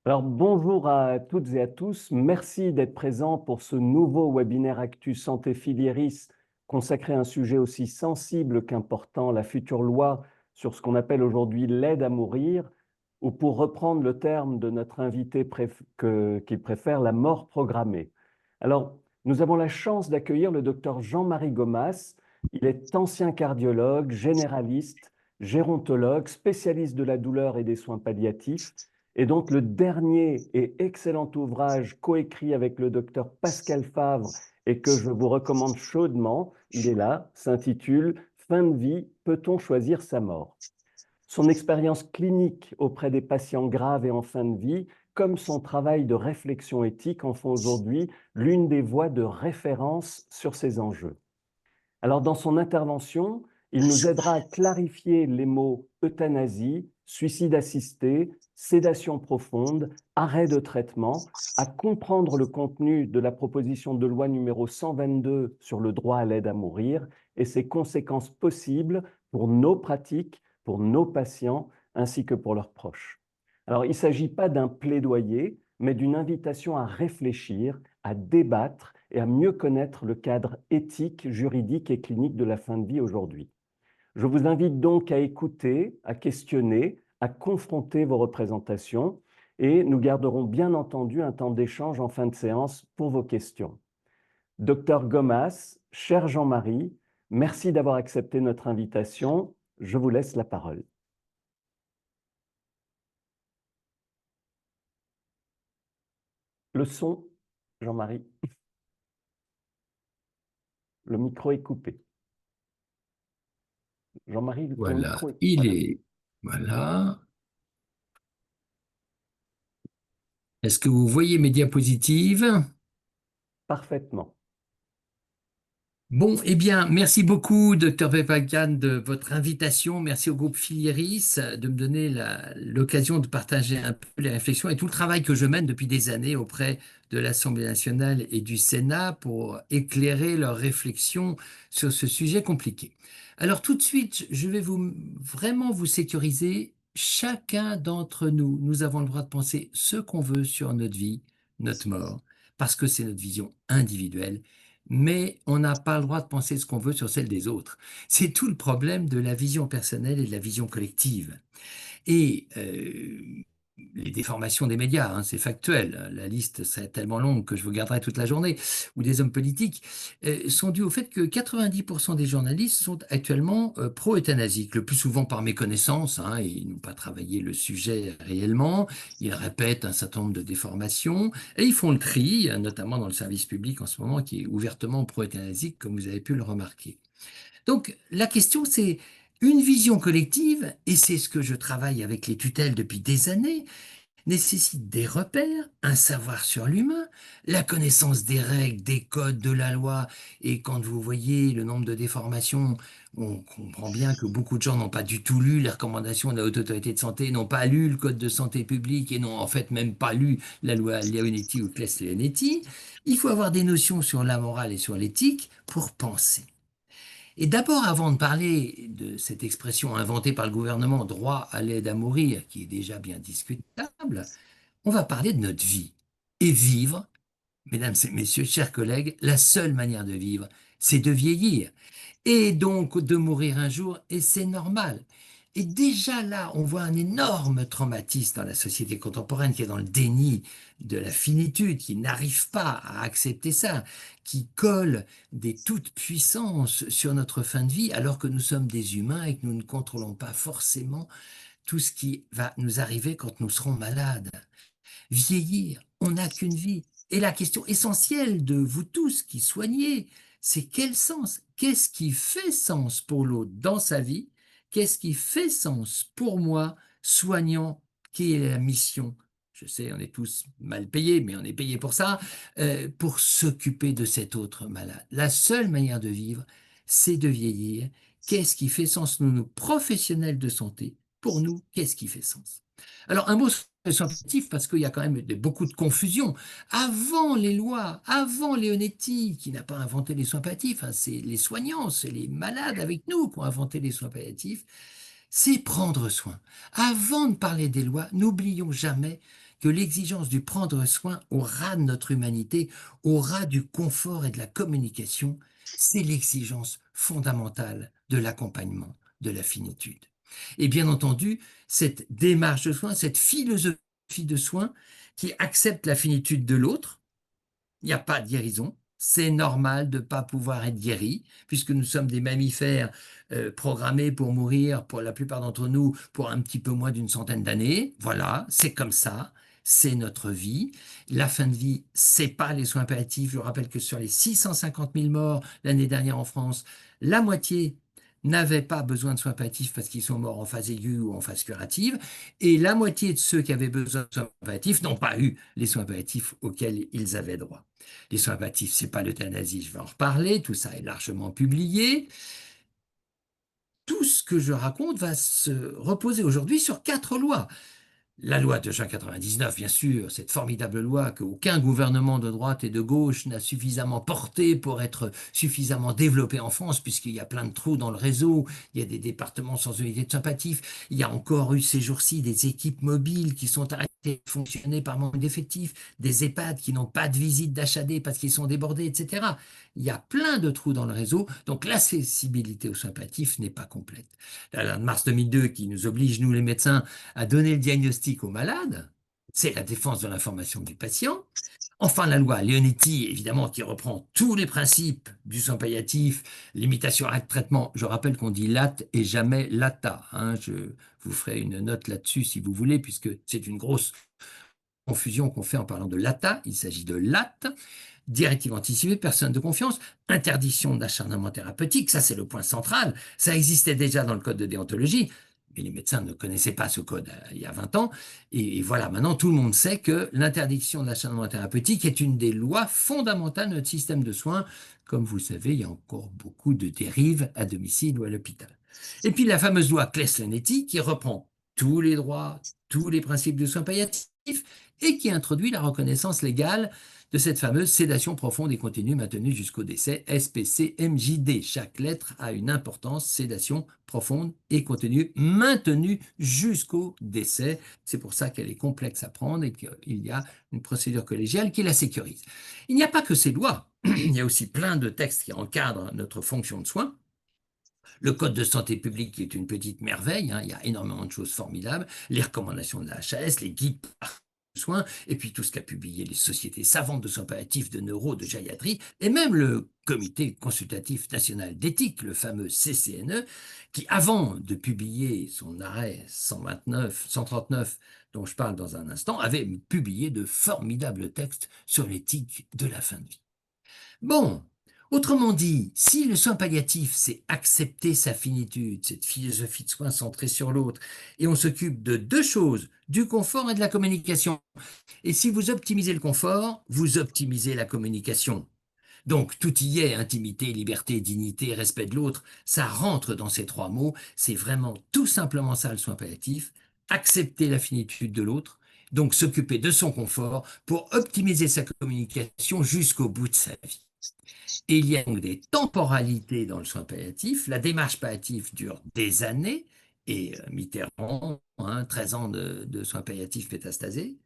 Alors bonjour à toutes et à tous, merci d'être présents pour ce nouveau webinaire Actu Santé Filieris consacré à un sujet aussi sensible qu'important, la future loi sur ce qu'on appelle aujourd'hui l'aide à mourir, ou pour reprendre le terme de notre invité qu'il préfère, la mort programmée. Alors nous avons la chance d'accueillir le docteur Jean-Marie Gomas. Il est ancien cardiologue, généraliste, gérontologue, spécialiste de la douleur et des soins palliatifs, et donc le dernier et excellent ouvrage coécrit avec le docteur Pascal Favre et que je vous recommande chaudement, il est là, s'intitule « Fin de vie, peut-on choisir sa mort ?» Son expérience clinique auprès des patients graves et en fin de vie, comme son travail de réflexion éthique, en font aujourd'hui l'une des voies de référence sur ces enjeux. Alors, dans son intervention, il nous aidera à clarifier les mots euthanasie, suicide assisté, sédation profonde, arrêt de traitement, à comprendre le contenu de la proposition de loi numéro 122 sur le droit à l'aide à mourir et ses conséquences possibles pour nos pratiques, pour nos patients, ainsi que pour leurs proches. Alors, il ne s'agit pas d'un plaidoyer, mais d'une invitation à réfléchir, à débattre et à mieux connaître le cadre éthique, juridique et clinique de la fin de vie aujourd'hui. Je vous invite donc à écouter, à questionner, à confronter vos représentations et nous garderons bien entendu un temps d'échange en fin de séance pour vos questions. Docteur Gomas, cher Jean-Marie, merci d'avoir accepté notre invitation. Je vous laisse la parole. Le son, Jean-Marie. Le micro est coupé. Jean-Marie, ton Voilà, micro est... il Voilà. est. Voilà. Est-ce que vous voyez mes diapositives? Parfaitement. Bon, eh bien, merci beaucoup, Dr Pepakan, de votre invitation. Merci au groupe Filieris de me donner l'occasion de partager un peu les réflexions et tout le travail que je mène depuis des années auprès de l'Assemblée nationale et du Sénat pour éclairer leurs réflexions sur ce sujet compliqué. Alors, tout de suite, je vais vraiment vous sécuriser. Chacun d'entre nous, nous avons le droit de penser ce qu'on veut sur notre vie, notre mort, parce que c'est notre vision individuelle, mais on n'a pas le droit de penser ce qu'on veut sur celle des autres. C'est tout le problème de la vision personnelle et de la vision collective. Et les déformations des médias, hein, c'est factuel, la liste serait tellement longue que je vous garderai toute la journée, ou des hommes politiques, sont dues au fait que 90% des journalistes sont actuellement pro-euthanasiques, le plus souvent par méconnaissance, hein, ils n'ont pas travaillé le sujet réellement, ils répètent un certain nombre de déformations, et ils font le tri, notamment dans le service public en ce moment, qui est ouvertement pro-euthanasique, comme vous avez pu le remarquer. Donc la question c'est une vision collective, et c'est ce que je travaille avec les tutelles depuis des années, nécessite des repères, un savoir sur l'humain, la connaissance des règles, des codes, de la loi, et quand vous voyez le nombre de déformations, on comprend bien que beaucoup de gens n'ont pas du tout lu les recommandations de la Haute Autorité de Santé, n'ont pas lu le Code de santé publique et n'ont en fait même pas lu la loi Leonetti ou Claes-Leonetti. Il faut avoir des notions sur la morale et sur l'éthique pour penser. Et d'abord, avant de parler de cette expression inventée par le gouvernement, droit à l'aide à mourir, qui est déjà bien discutable, on va parler de notre vie. Et vivre, mesdames et messieurs, chers collègues, la seule manière de vivre, c'est de vieillir et donc de mourir un jour, et c'est normal. Et déjà là, on voit un énorme traumatisme dans la société contemporaine qui est dans le déni de la finitude, qui n'arrive pas à accepter ça, qui colle des toutes-puissances sur notre fin de vie, alors que nous sommes des humains et que nous ne contrôlons pas forcément tout ce qui va nous arriver quand nous serons malades. Vieillir, on n'a qu'une vie. Et la question essentielle de vous tous qui soignez, c'est quel sens? Qu'est-ce qui fait sens pour l'autre dans sa vie? Qu'est-ce qui fait sens pour moi soignant, quelle est la mission? Je sais, on est tous mal payés, mais on est payés pour ça, pour s'occuper de cet autre malade. La seule manière de vivre, c'est de vieillir. Qu'est-ce qui fait sens, nous, professionnels de santé? Pour nous, qu'est-ce qui fait sens? Alors, un mot sur les soins palliatifs, parce qu'il y a quand même beaucoup de confusion. Avant les lois, avant Leonetti, qui n'a pas inventé les soins palliatifs, hein, c'est les soignants, c'est les malades avec nous qui ont inventé les soins palliatifs, c'est prendre soin. Avant de parler des lois, n'oublions jamais que l'exigence du prendre soin au ras de notre humanité, au ras du confort et de la communication, c'est l'exigence fondamentale de l'accompagnement, de la finitude. Et bien entendu, cette démarche de soin, cette philosophie de soin qui accepte la finitude de l'autre, il n'y a pas de guérison. C'est normal de ne pas pouvoir être guéri, puisque nous sommes des mammifères programmés pour mourir, pour la plupart d'entre nous, pour un petit peu moins d'une centaine d'années. Voilà, c'est comme ça, c'est notre vie. La fin de vie, c'est pas les soins palliatifs. Je rappelle que sur les 650 000 morts l'année dernière en France, la moitié n'avaient pas besoin de soins palliatifs parce qu'ils sont morts en phase aiguë ou en phase curative, et la moitié de ceux qui avaient besoin de soins palliatifs n'ont pas eu les soins palliatifs auxquels ils avaient droit. Les soins palliatifs, c'est pas l'euthanasie, je vais en reparler, tout ça est largement publié. Tout ce que je raconte va se reposer aujourd'hui sur 4 lois. La loi de juin 99, bien sûr, cette formidable loi qu'aucun gouvernement de droite et de gauche n'a suffisamment portée pour être suffisamment développée en France, puisqu'il y a plein de trous dans le réseau, il y a des départements sans unité de sympathie, il y a encore eu ces jours-ci des équipes mobiles qui sont arrêtées de fonctionner par manque d'effectifs, des EHPAD qui n'ont pas de visite d'HAD parce qu'ils sont débordés, etc. Il y a plein de trous dans le réseau, donc l'accessibilité aux soins palliatifs n'est pas complète. La loi de mars 2002 qui nous oblige, nous les médecins, à donner le diagnostic au malade, c'est la défense de l'information du patient. Enfin, la loi Leonetti, évidemment, qui reprend tous les principes du soin palliatif, limitation à traitement. Je rappelle qu'on dit LAT et jamais LATA. Hein. Je vous ferai une note là-dessus si vous voulez, puisque c'est une grosse confusion qu'on fait en parlant de LATA. Il s'agit de LAT, directive anticipée, personne de confiance, interdiction d'acharnement thérapeutique, ça c'est le point central. Ça existait déjà dans le code de déontologie, mais les médecins ne connaissaient pas ce code il y a 20 ans. Et voilà, maintenant tout le monde sait que l'interdiction de l'acharnement thérapeutique est une des lois fondamentales de notre système de soins. Comme vous le savez, il y a encore beaucoup de dérives à domicile ou à l'hôpital. Et puis la fameuse loi Claes-Leonetti qui reprend tous les droits, tous les principes de soins palliatifs et qui introduit la reconnaissance légale de cette fameuse sédation profonde et continue maintenue jusqu'au décès, SPC-MJD. Chaque lettre a une importance, sédation profonde et continue maintenue jusqu'au décès. C'est pour ça qu'elle est complexe à prendre et qu'il y a une procédure collégiale qui la sécurise. Il n'y a pas que ces lois, il y a aussi plein de textes qui encadrent notre fonction de soins. Le code de santé publique qui est une petite merveille, hein, il y a énormément de choses formidables, les recommandations de la HAS, les guides soins, et puis tout ce qu'a publié les sociétés savantes de soins palliatifs, de neuro, de gériatrie, et même le Comité consultatif national d'éthique, le fameux CCNE, qui, avant de publier son arrêt 139, dont je parle dans un instant, avait publié de formidables textes sur l'éthique de la fin de vie. Bon, autrement dit, si le soin palliatif, c'est accepter sa finitude, cette philosophie de soin centrée sur l'autre, et on s'occupe de 2 choses, du confort et de la communication. Et si vous optimisez le confort, vous optimisez la communication. Donc tout y est, intimité, liberté, dignité, respect de l'autre, ça rentre dans ces 3 mots, c'est vraiment tout simplement ça le soin palliatif, accepter la finitude de l'autre, donc s'occuper de son confort pour optimiser sa communication jusqu'au bout de sa vie. Et il y a donc des temporalités dans le soin palliatif. La démarche palliative dure des années, et Mitterrand, 13 ans de soins palliatifs métastasés.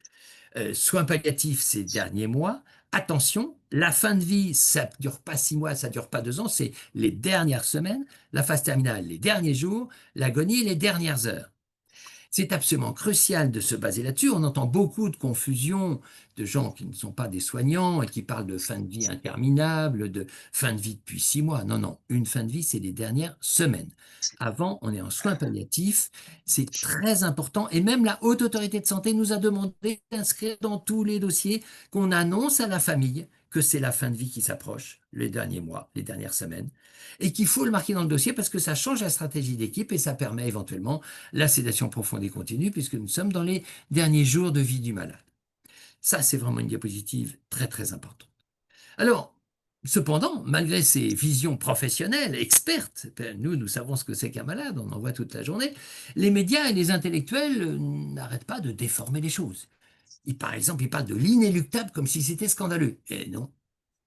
Soins palliatifs ces derniers mois. Attention, la fin de vie, ça ne dure pas 6 mois, ça ne dure pas 2 ans, c'est les dernières semaines. La phase terminale, les derniers jours. L'agonie, les dernières heures. C'est absolument crucial de se baser là-dessus. On entend beaucoup de confusion de gens qui ne sont pas des soignants et qui parlent de fin de vie interminable, de fin de vie depuis 6 mois. Non, non, une fin de vie, c'est les dernières semaines. Avant, on est en soins palliatifs. C'est très important. Et même la Haute Autorité de Santé nous a demandé d'inscrire dans tous les dossiers qu'on annonce à la famille que c'est la fin de vie qui s'approche, les derniers mois, les dernières semaines, et qu'il faut le marquer dans le dossier parce que ça change la stratégie d'équipe et ça permet éventuellement la sédation profonde et continue puisque nous sommes dans les derniers jours de vie du malade. Ça, c'est vraiment une diapositive très très importante. Alors, cependant, malgré ces visions professionnelles, expertes, nous savons ce que c'est qu'un malade, on en voit toute la journée, les médias et les intellectuels n'arrêtent pas de déformer les choses. Par exemple, ils parlent de l'inéluctable comme si c'était scandaleux. Et non,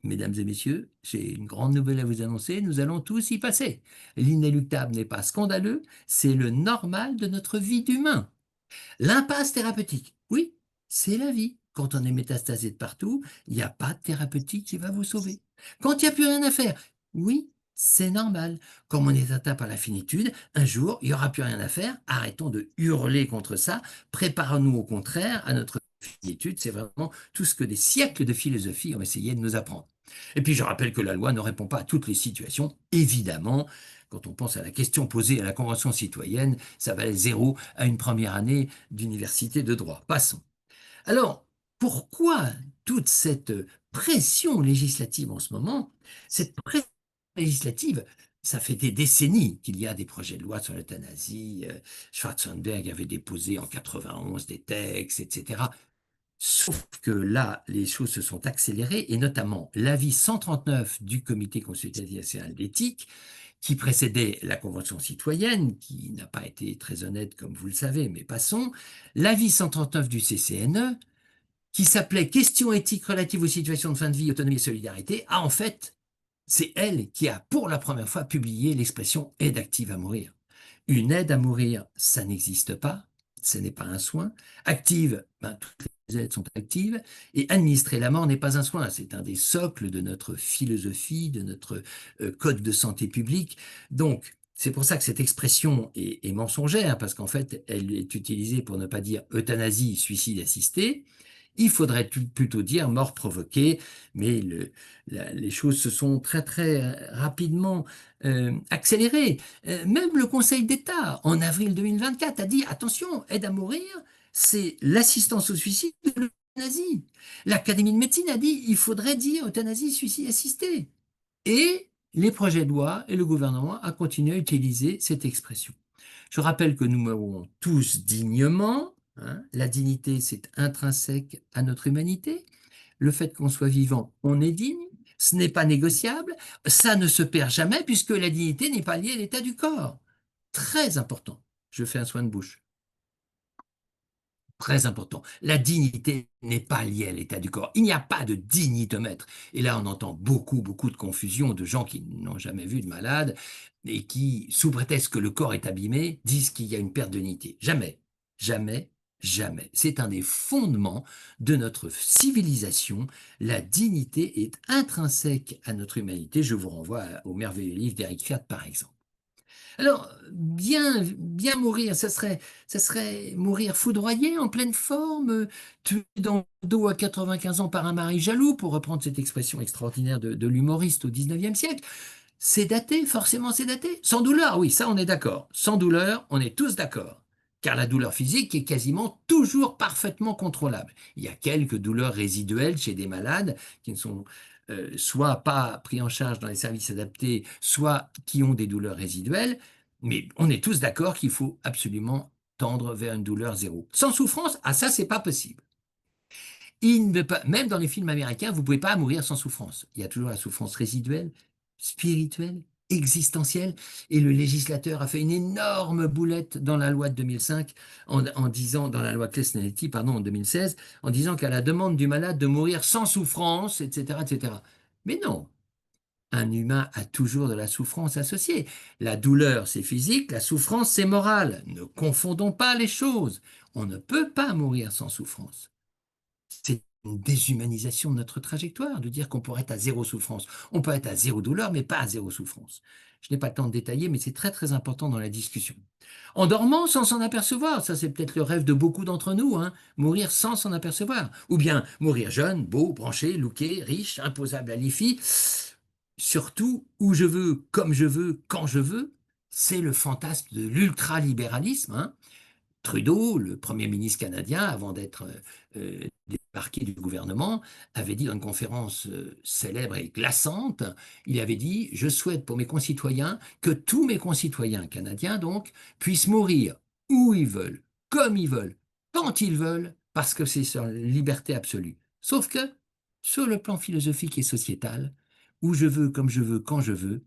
mesdames et messieurs, j'ai une grande nouvelle à vous annoncer, nous allons tous y passer. L'inéluctable n'est pas scandaleux, c'est le normal de notre vie d'humain. L'impasse thérapeutique, oui, c'est la vie. Quand on est métastasé de partout, il n'y a pas de thérapeutique qui va vous sauver. Quand il n'y a plus rien à faire, oui, c'est normal. Comme on est atteint par la finitude, un jour, il n'y aura plus rien à faire. Arrêtons de hurler contre ça. Préparons-nous au contraire à notre finitude. C'est vraiment tout ce que des siècles de philosophie ont essayé de nous apprendre. Et puis je rappelle que la loi ne répond pas à toutes les situations, évidemment. Quand on pense à la question posée à la Convention citoyenne, ça valait zéro à une première année d'université de droit. Passons. Alors, pourquoi toute cette pression législative en ce moment? Cette pression législative, ça fait des décennies qu'il y a des projets de loi sur l'euthanasie. Schwarzenberg avait déposé en 91 des textes, etc. Sauf que là, les choses se sont accélérées, et notamment l'avis 139 du Comité consultatif national d'éthique, qui précédait la Convention citoyenne, qui n'a pas été très honnête, comme vous le savez, mais passons, l'avis 139 du CCNE, qui s'appelait Questions éthiques relatives aux situations de fin de vie, autonomie et solidarité, a en fait, c'est elle qui a pour la première fois publié l'expression aide active à mourir. Une aide à mourir, ça n'existe pas, ce n'est pas un soin. Active, ben, toutes les aides sont actives. Et administrer la mort n'est pas un soin, c'est un des socles de notre philosophie, de notre code de santé publique. Donc, c'est pour ça que cette expression est mensongère, parce qu'en fait, elle est utilisée pour ne pas dire euthanasie, suicide assisté. Il faudrait plutôt dire mort provoquée, mais les choses se sont très très rapidement accélérées. Même le Conseil d'État, en avril 2024, a dit attention, aide à mourir, c'est l'assistance au suicide de l'euthanasie. L'Académie de médecine a dit il faudrait dire euthanasie, suicide assisté. Et les projets de loi et le gouvernement a continué à utiliser cette expression. Je rappelle que nous mourrons tous dignement. Hein. La dignité, c'est intrinsèque à notre humanité. Le fait qu'on soit vivant, on est digne. Ce n'est pas négociable. Ça ne se perd jamais puisque la dignité n'est pas liée à l'état du corps. Très important. Je fais un soin de bouche. Très important. La dignité n'est pas liée à l'état du corps. Il n'y a pas de dignitomètre. Et là, on entend beaucoup, beaucoup de confusion de gens qui n'ont jamais vu de malade et qui, sous prétexte que le corps est abîmé, disent qu'il y a une perte de dignité. Jamais, jamais, jamais. C'est un des fondements de notre civilisation. La dignité est intrinsèque à notre humanité. Je vous renvoie au merveilleux livre d'Eric Fiat, par exemple. Alors, bien mourir, ça serait mourir foudroyé, en pleine forme, tué dans le dos à 95 ans par un mari jaloux, pour reprendre cette expression extraordinaire de l'humoriste au 19e siècle. C'est daté, forcément c'est daté. Sans douleur, oui, ça on est d'accord. Sans douleur, on est tous d'accord. Car la douleur physique est quasiment toujours parfaitement contrôlable. Il y a quelques douleurs résiduelles chez des malades qui ne sont soit pas pris en charge dans les services adaptés, soit qui ont des douleurs résiduelles. Mais on est tous d'accord qu'il faut absolument tendre vers une douleur zéro. Sans souffrance, ah ça c'est pas possible. Même dans les films américains, vous ne pouvez pas mourir sans souffrance. Il y a toujours la souffrance résiduelle, spirituelle, existentielle. Et le législateur a fait une énorme boulette dans la loi de 2005, en disant, dans la loi Claes-Leonetti, pardon, en 2016, en disant qu'à la demande du malade de mourir sans souffrance, etc., etc. Mais non, un humain a toujours de la souffrance associée. La douleur, c'est physique, la souffrance, c'est moral. Ne confondons pas les choses. On ne peut pas mourir sans souffrance. C'est une déshumanisation de notre trajectoire, de dire qu'on pourrait être à zéro souffrance. On peut être à zéro douleur, mais pas à zéro souffrance. Je n'ai pas le temps de détailler, mais c'est très très important dans la discussion. En dormant sans s'en apercevoir, ça c'est peut-être le rêve de beaucoup d'entre nous, hein, mourir sans s'en apercevoir. Ou bien mourir jeune, beau, branché, looké, riche, imposable à l'IFI. Surtout où je veux, comme je veux, quand je veux, c'est le fantasme de l'ultralibéralisme, hein. Trudeau, le Premier ministre canadien, avant d'être débarqué du gouvernement, avait dit dans une conférence célèbre et glaçante, il avait dit, je souhaite pour mes concitoyens que tous mes concitoyens canadiens, donc, puissent mourir où ils veulent, comme ils veulent, quand ils veulent, parce que c'est sur la liberté absolue. Sauf que, sur le plan philosophique et sociétal, où je veux, comme je veux, quand je veux,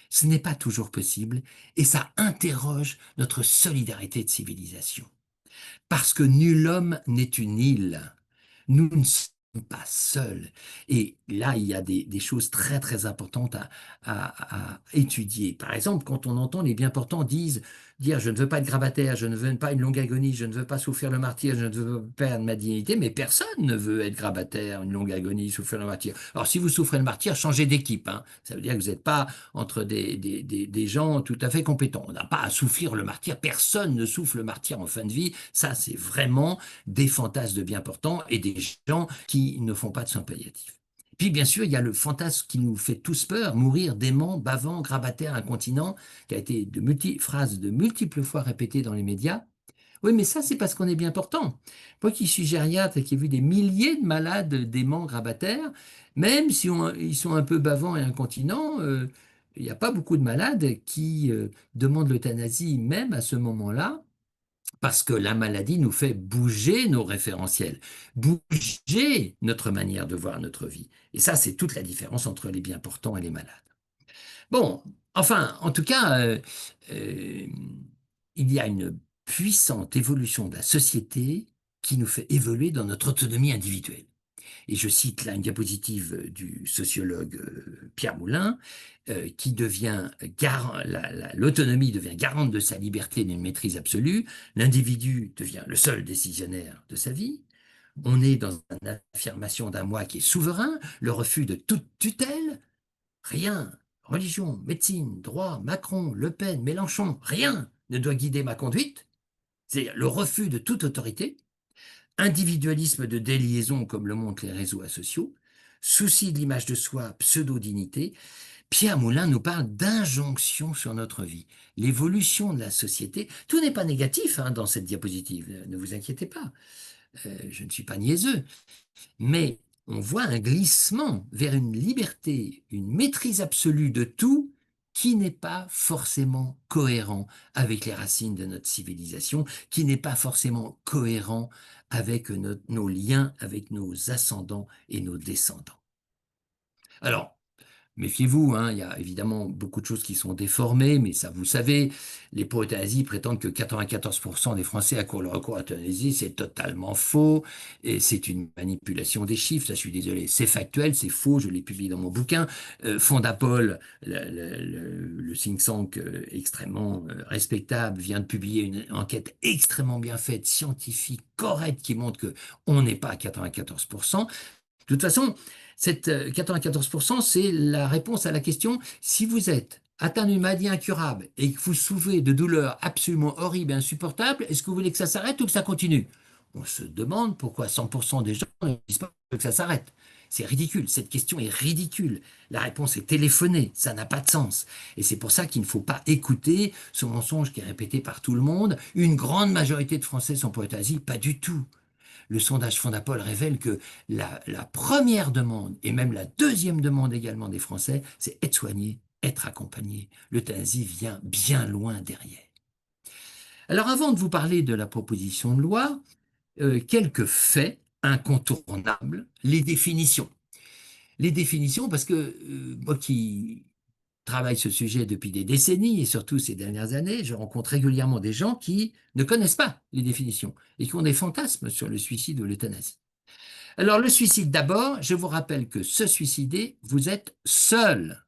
ce n'est pas toujours possible et ça interroge notre solidarité de civilisation. Parce que nul homme n'est une île. Nous ne sommes pas seuls. Et là, il y a des choses très, très importantes à étudier. Par exemple, quand on entend les bien-portants dire je ne veux pas être grabataire, je ne veux pas une longue agonie, je ne veux pas souffrir le martyre, je ne veux pas perdre ma dignité, mais personne ne veut être grabataire, une longue agonie, souffrir le martyre. Alors, si vous souffrez le martyre, changez d'équipe, hein. Ça veut dire que vous n'êtes pas entre des gens tout à fait compétents. On n'a pas à souffrir le martyre. Personne ne souffre le martyre en fin de vie. Ça, c'est vraiment des fantasmes de bien portants et des gens qui ne font pas de soins palliatifs. Puis bien sûr, il y a le fantasme qui nous fait tous peur, mourir dément, bavant, grabataire, incontinent, qui a été phrases de multiples fois répétées dans les médias. Oui, mais ça, c'est parce qu'on est bien portant. Moi qui suis gériatre et qui ai vu des milliers de malades déments grabataires, même si ils sont un peu bavants et incontinents, il n'y a pas beaucoup de malades qui demandent l'euthanasie même à ce moment-là, parce que la maladie nous fait bouger nos référentiels, bouger notre manière de voir notre vie. Et ça, c'est toute la différence entre les bien portants et les malades. Bon, enfin, en tout cas, euh, il y a une puissante évolution de la société qui nous fait évoluer dans notre autonomie individuelle. Et je cite là une diapositive du sociologue Pierre Moulin, qui devient l'autonomie devient garante de sa liberté et d'une maîtrise absolue. L'individu devient le seul décisionnaire de sa vie. On est dans une affirmation d'un moi qui est souverain, le refus de toute tutelle. Rien, religion, médecine, droit, Macron, Le Pen, Mélenchon, rien ne doit guider ma conduite. C'est le refus de toute autorité, individualisme de déliaison comme le montrent les réseaux sociaux, souci de l'image de soi, pseudo-dignité. Pierre Moulin nous parle d'injonction sur notre vie, l'évolution de la société. Tout n'est pas négatif hein, dans cette diapositive, ne vous inquiétez pas, je ne suis pas niaiseux. Mais on voit un glissement vers une liberté, une maîtrise absolue de tout qui n'est pas forcément cohérent avec les racines de notre civilisation, qui n'est pas forcément cohérent avec nos liens avec nos ascendants et nos descendants. Alors, méfiez-vous, hein, il y a évidemment beaucoup de choses qui sont déformées, mais ça, vous savez, les pro-euthanasie prétendent que 94% des Français accourent le recours à l'euthanasie, c'est totalement faux, et c'est une manipulation des chiffres, ça, je suis désolé, c'est factuel, c'est faux, je l'ai publié dans mon bouquin. Fondapol, le think tank extrêmement respectable, vient de publier une enquête extrêmement bien faite, scientifique, correcte, qui montre que on n'est pas à 94%. De toute façon, cette 94%, c'est la réponse à la question, si vous êtes atteint d'une maladie incurable et que vous souffrez de douleurs absolument horribles et insupportables, est-ce que vous voulez que ça s'arrête ou que ça continue? On se demande pourquoi 100% des gens ne disent pas que ça s'arrête. C'est ridicule, cette question est ridicule. La réponse est téléphonée, ça n'a pas de sens. Et c'est pour ça qu'il ne faut pas écouter ce mensonge qui est répété par tout le monde. Une grande majorité de Français sont pour l'euthanasie, pas du tout. Le sondage Fondapol révèle que la première demande, et même la deuxième demande également des Français, c'est être soigné, être accompagné. L'euthanasie vient bien loin derrière. Alors avant de vous parler de la proposition de loi, quelques faits incontournables, les définitions. Les définitions, parce que moi qui travaille ce sujet depuis des décennies et surtout ces dernières années, je rencontre régulièrement des gens qui ne connaissent pas les définitions et qui ont des fantasmes sur le suicide ou l'euthanasie. Alors le suicide d'abord, je vous rappelle que se suicider, vous êtes seul.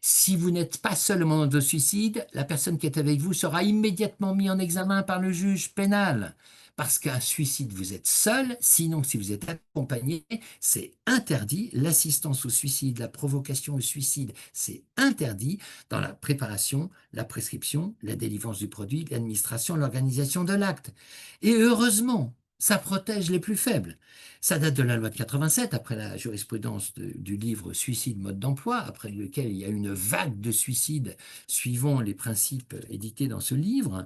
Si vous n'êtes pas seul au moment de suicide, la personne qui est avec vous sera immédiatement mise en examen par le juge pénal. Parce qu'un suicide, vous êtes seul, sinon si vous êtes accompagné, c'est interdit. L'assistance au suicide, la provocation au suicide, c'est interdit dans la préparation, la prescription, la délivrance du produit, l'administration, l'organisation de l'acte. Et heureusement, ça protège les plus faibles. Ça date de la loi de 87, après la jurisprudence du livre Suicide, mode d'emploi, après lequel il y a une vague de suicides suivant les principes édictés dans ce livre.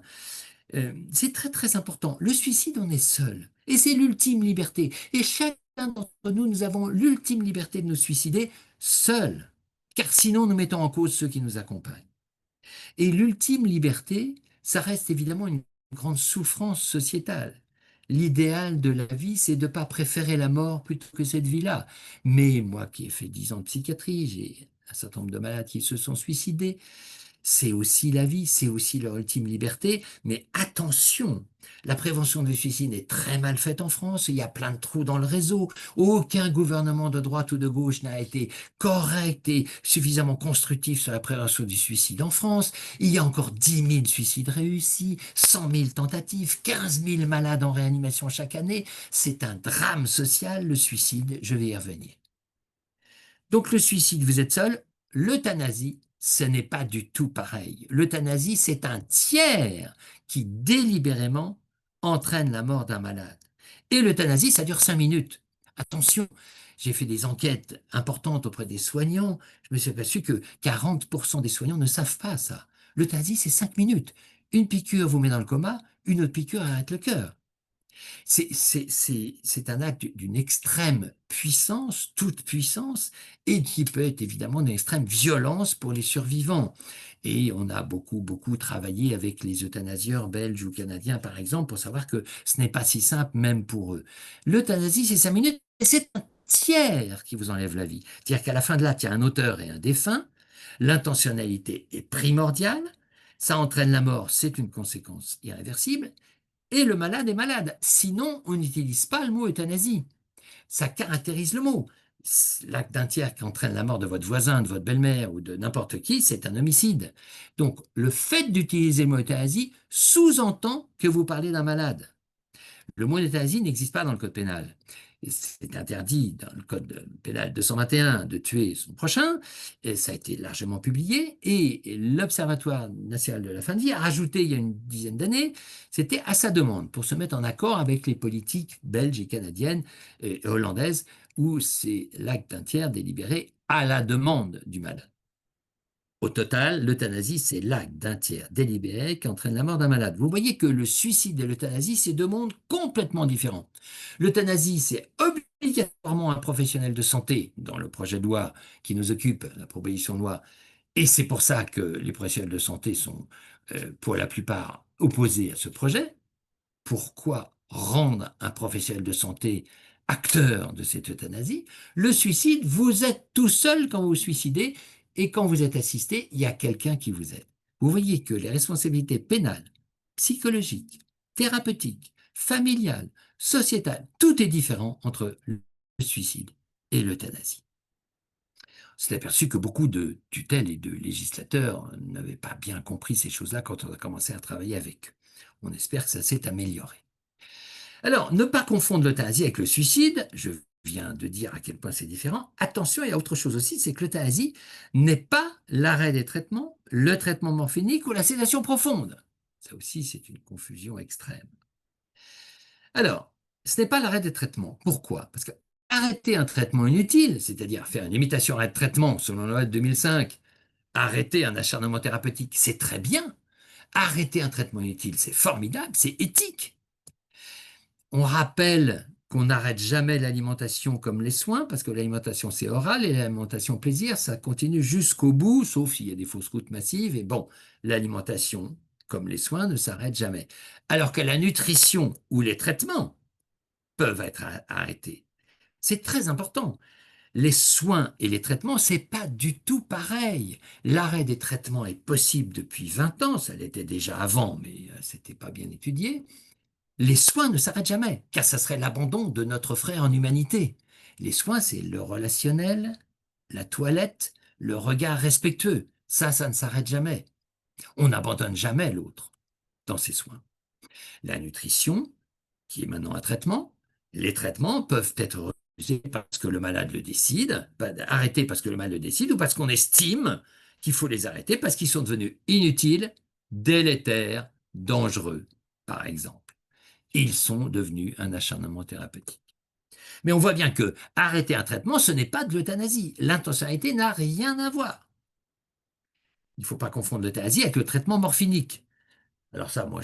C'est très très important. Le suicide, on est seul. Et c'est l'ultime liberté. Et chacun d'entre nous, nous avons l'ultime liberté de nous suicider seul. Car sinon, nous mettons en cause ceux qui nous accompagnent. Et l'ultime liberté, ça reste évidemment une grande souffrance sociétale. L'idéal de la vie, c'est de ne pas préférer la mort plutôt que cette vie-là. Mais moi qui ai fait 10 ans de psychiatrie, j'ai un certain nombre de malades qui se sont suicidés, c'est aussi la vie, c'est aussi leur ultime liberté. Mais attention, la prévention du suicide est très mal faite en France. Il y a plein de trous dans le réseau. Aucun gouvernement de droite ou de gauche n'a été correct et suffisamment constructif sur la prévention du suicide en France. Il y a encore 10 000 suicides réussis, 100 000 tentatives, 15 000 malades en réanimation chaque année. C'est un drame social, le suicide. Je vais y revenir. Donc le suicide, vous êtes seul. L'euthanasie, ce n'est pas du tout pareil. L'euthanasie, c'est un tiers qui délibérément entraîne la mort d'un malade. Et l'euthanasie, ça dure 5 minutes. Attention, j'ai fait des enquêtes importantes auprès des soignants. Je me suis aperçu que 40% des soignants ne savent pas ça. L'euthanasie, c'est 5 minutes. Une piqûre vous met dans le coma, une autre piqûre arrête le cœur. C'est un acte d'une extrême puissance, toute puissance, et qui peut être évidemment d'une extrême violence pour les survivants. Et on a beaucoup, beaucoup travaillé avec les euthanasieurs belges ou canadiens, par exemple, pour savoir que ce n'est pas si simple, même pour eux. L'euthanasie, c'est 5 minutes, et c'est un tiers qui vous enlève la vie. C'est-à-dire qu'à la fin de l'acte, il y a un auteur et un défunt. L'intentionnalité est primordiale. Ça entraîne la mort, c'est une conséquence irréversible et le malade est malade. Sinon, on n'utilise pas le mot euthanasie. Ça caractérise le mot. L'acte d'un tiers qui entraîne la mort de votre voisin, de votre belle-mère ou de n'importe qui, c'est un homicide. Donc, le fait d'utiliser le mot euthanasie sous-entend que vous parlez d'un malade. Le mot d'euthanasie n'existe pas dans le code pénal. C'est interdit dans le code pénal 221 de tuer son prochain, et ça a été largement publié, et l'Observatoire national de la fin de vie a rajouté il y a une dizaine d'années, c'était à sa demande, pour se mettre en accord avec les politiques belges et canadiennes et hollandaises, où c'est l'acte d'un tiers délibéré à la demande du malade. Au total, l'euthanasie, c'est l'acte d'un tiers délibéré qui entraîne la mort d'un malade. Vous voyez que le suicide et l'euthanasie, c'est deux mondes complètement différents. L'euthanasie, c'est obligatoirement un professionnel de santé dans le projet de loi qui nous occupe, la proposition de loi. Et c'est pour ça que les professionnels de santé sont, pour la plupart, opposés à ce projet. Pourquoi rendre un professionnel de santé acteur de cette euthanasie? Le suicide, vous êtes tout seul quand vous vous suicidez et quand vous êtes assisté, il y a quelqu'un qui vous aide. Vous voyez que les responsabilités pénales, psychologiques, thérapeutiques, familiales, sociétales, tout est différent entre le suicide et l'euthanasie. On s'est aperçu que beaucoup de tutelles et de législateurs n'avaient pas bien compris ces choses-là quand on a commencé à travailler avec eux. On espère que ça s'est amélioré. Alors, ne pas confondre l'euthanasie avec le suicide, je viens de dire à quel point c'est différent. Attention, il y a autre chose aussi, c'est que l'euthanasie n'est pas l'arrêt des traitements, le traitement morphinique ou la sédation profonde. Ça aussi, c'est une confusion extrême. Alors, ce n'est pas l'arrêt des traitements. Pourquoi? Parce que arrêter un traitement inutile, c'est-à-dire faire une imitation arrêt de traitement selon la loi de 2005, arrêter un acharnement thérapeutique, c'est très bien. Arrêter un traitement inutile, c'est formidable, c'est éthique. On rappelle qu'on n'arrête jamais l'alimentation comme les soins, parce que l'alimentation c'est oral et l'alimentation plaisir, ça continue jusqu'au bout, sauf s'il y a des fausses routes massives. Et bon, l'alimentation, comme les soins, ne s'arrête jamais. Alors que la nutrition ou les traitements peuvent être arrêtés. C'est très important. Les soins et les traitements, c'est pas du tout pareil. L'arrêt des traitements est possible depuis 20 ans, ça l'était déjà avant, mais c'était pas bien étudié. Les soins ne s'arrêtent jamais, car ça serait l'abandon de notre frère en humanité. Les soins, c'est le relationnel, la toilette, le regard respectueux. Ça ne s'arrête jamais. On n'abandonne jamais l'autre dans ses soins. La nutrition, qui est maintenant un traitement, les traitements peuvent être refusés parce que le malade le décide, arrêtés parce que le malade le décide, ou parce qu'on estime qu'il faut les arrêter parce qu'ils sont devenus inutiles, délétères, dangereux, par exemple. Ils sont devenus un acharnement thérapeutique. Mais on voit bien que arrêter un traitement, ce n'est pas de l'euthanasie. L'intentionnalité n'a rien à voir. Il ne faut pas confondre l'euthanasie avec le traitement morphinique. Alors ça, moi,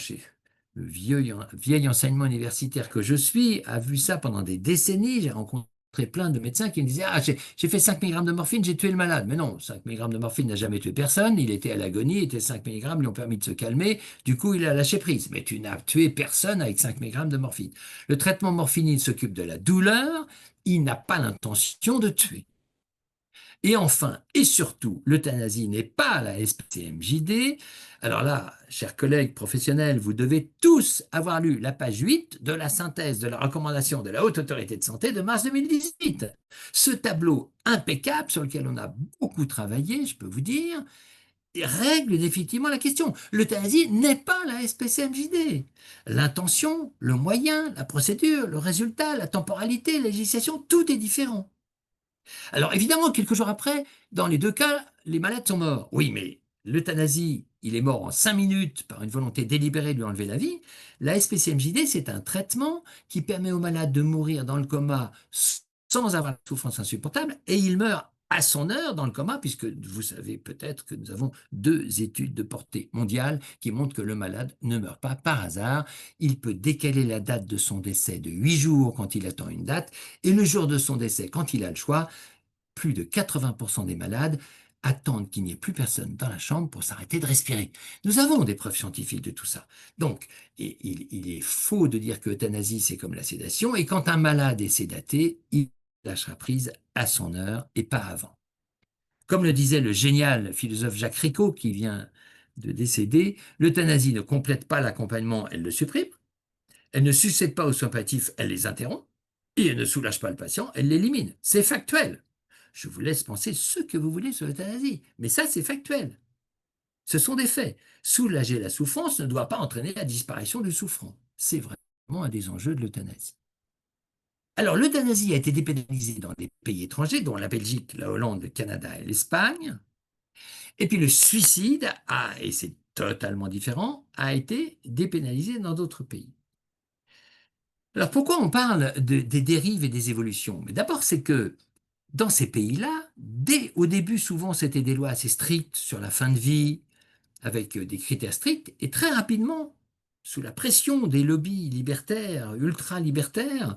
le vieil enseignement universitaire que je suis a vu ça pendant des décennies. J'ai rencontré plein de médecins qui me disaient, ah, j'ai fait 5 mg de morphine, j'ai tué le malade. Mais non, 5 mg de morphine n'a jamais tué personne. Il était à l'agonie, il était 5 mg, lui ont permis de se calmer. Du coup, il a lâché prise. Mais tu n'as tué personne avec 5 mg de morphine. Le traitement morphinine s'occupe de la douleur. Il n'a pas l'intention de tuer. Et enfin, et surtout, l'euthanasie n'est pas la SPCMJD. Alors là, chers collègues professionnels, vous devez tous avoir lu la page 8 de la synthèse de la recommandation de la Haute Autorité de Santé de mars 2018. Ce tableau impeccable sur lequel on a beaucoup travaillé, je peux vous dire, règle définitivement la question. L'euthanasie n'est pas la SPCMJD. L'intention, le moyen, la procédure, le résultat, la temporalité, la législation, tout est différent. Alors évidemment, quelques jours après, dans les deux cas, les malades sont morts. Oui, mais l'euthanasie, il est mort en 5 minutes par une volonté délibérée de lui enlever la vie. La SPCMJD, c'est un traitement qui permet au malade de mourir dans le coma sans avoir de souffrance insupportable, et il meurt à son heure dans le coma, puisque vous savez peut-être que nous avons 2 études de portée mondiale qui montrent que le malade ne meurt pas par hasard. Il peut décaler la date de son décès de 8 jours quand il attend une date, et le jour de son décès quand il a le choix. Plus de 80% des malades attendent qu'il n'y ait plus personne dans la chambre pour s'arrêter de respirer. Nous avons des preuves scientifiques de tout ça. Donc, il est faux de dire que l'euthanasie, c'est comme la sédation, et quand un malade est sédaté, il lâchera prise à son heure et pas avant. Comme le disait le génial philosophe Jacques Ricot, qui vient de décéder, l'euthanasie ne complète pas l'accompagnement, elle le supprime. Elle ne succède pas aux soins palliatifs, elle les interrompt. Et elle ne soulage pas le patient, elle l'élimine. C'est factuel. Je vous laisse penser ce que vous voulez sur l'euthanasie. Mais ça, c'est factuel. Ce sont des faits. Soulager la souffrance ne doit pas entraîner la disparition du souffrant. C'est vraiment un des enjeux de l'euthanasie. Alors, l'euthanasie a été dépénalisée dans des pays étrangers, dont la Belgique, la Hollande, le Canada et l'Espagne. Et puis le suicide, et c'est totalement différent, a été dépénalisé dans d'autres pays. Alors, pourquoi on parle des dérives et des évolutions? Mais d'abord, c'est que dans ces pays-là, dès au début, souvent, c'était des lois assez strictes sur la fin de vie, avec des critères stricts, et très rapidement, sous la pression des lobbies libertaires, ultra-libertaires,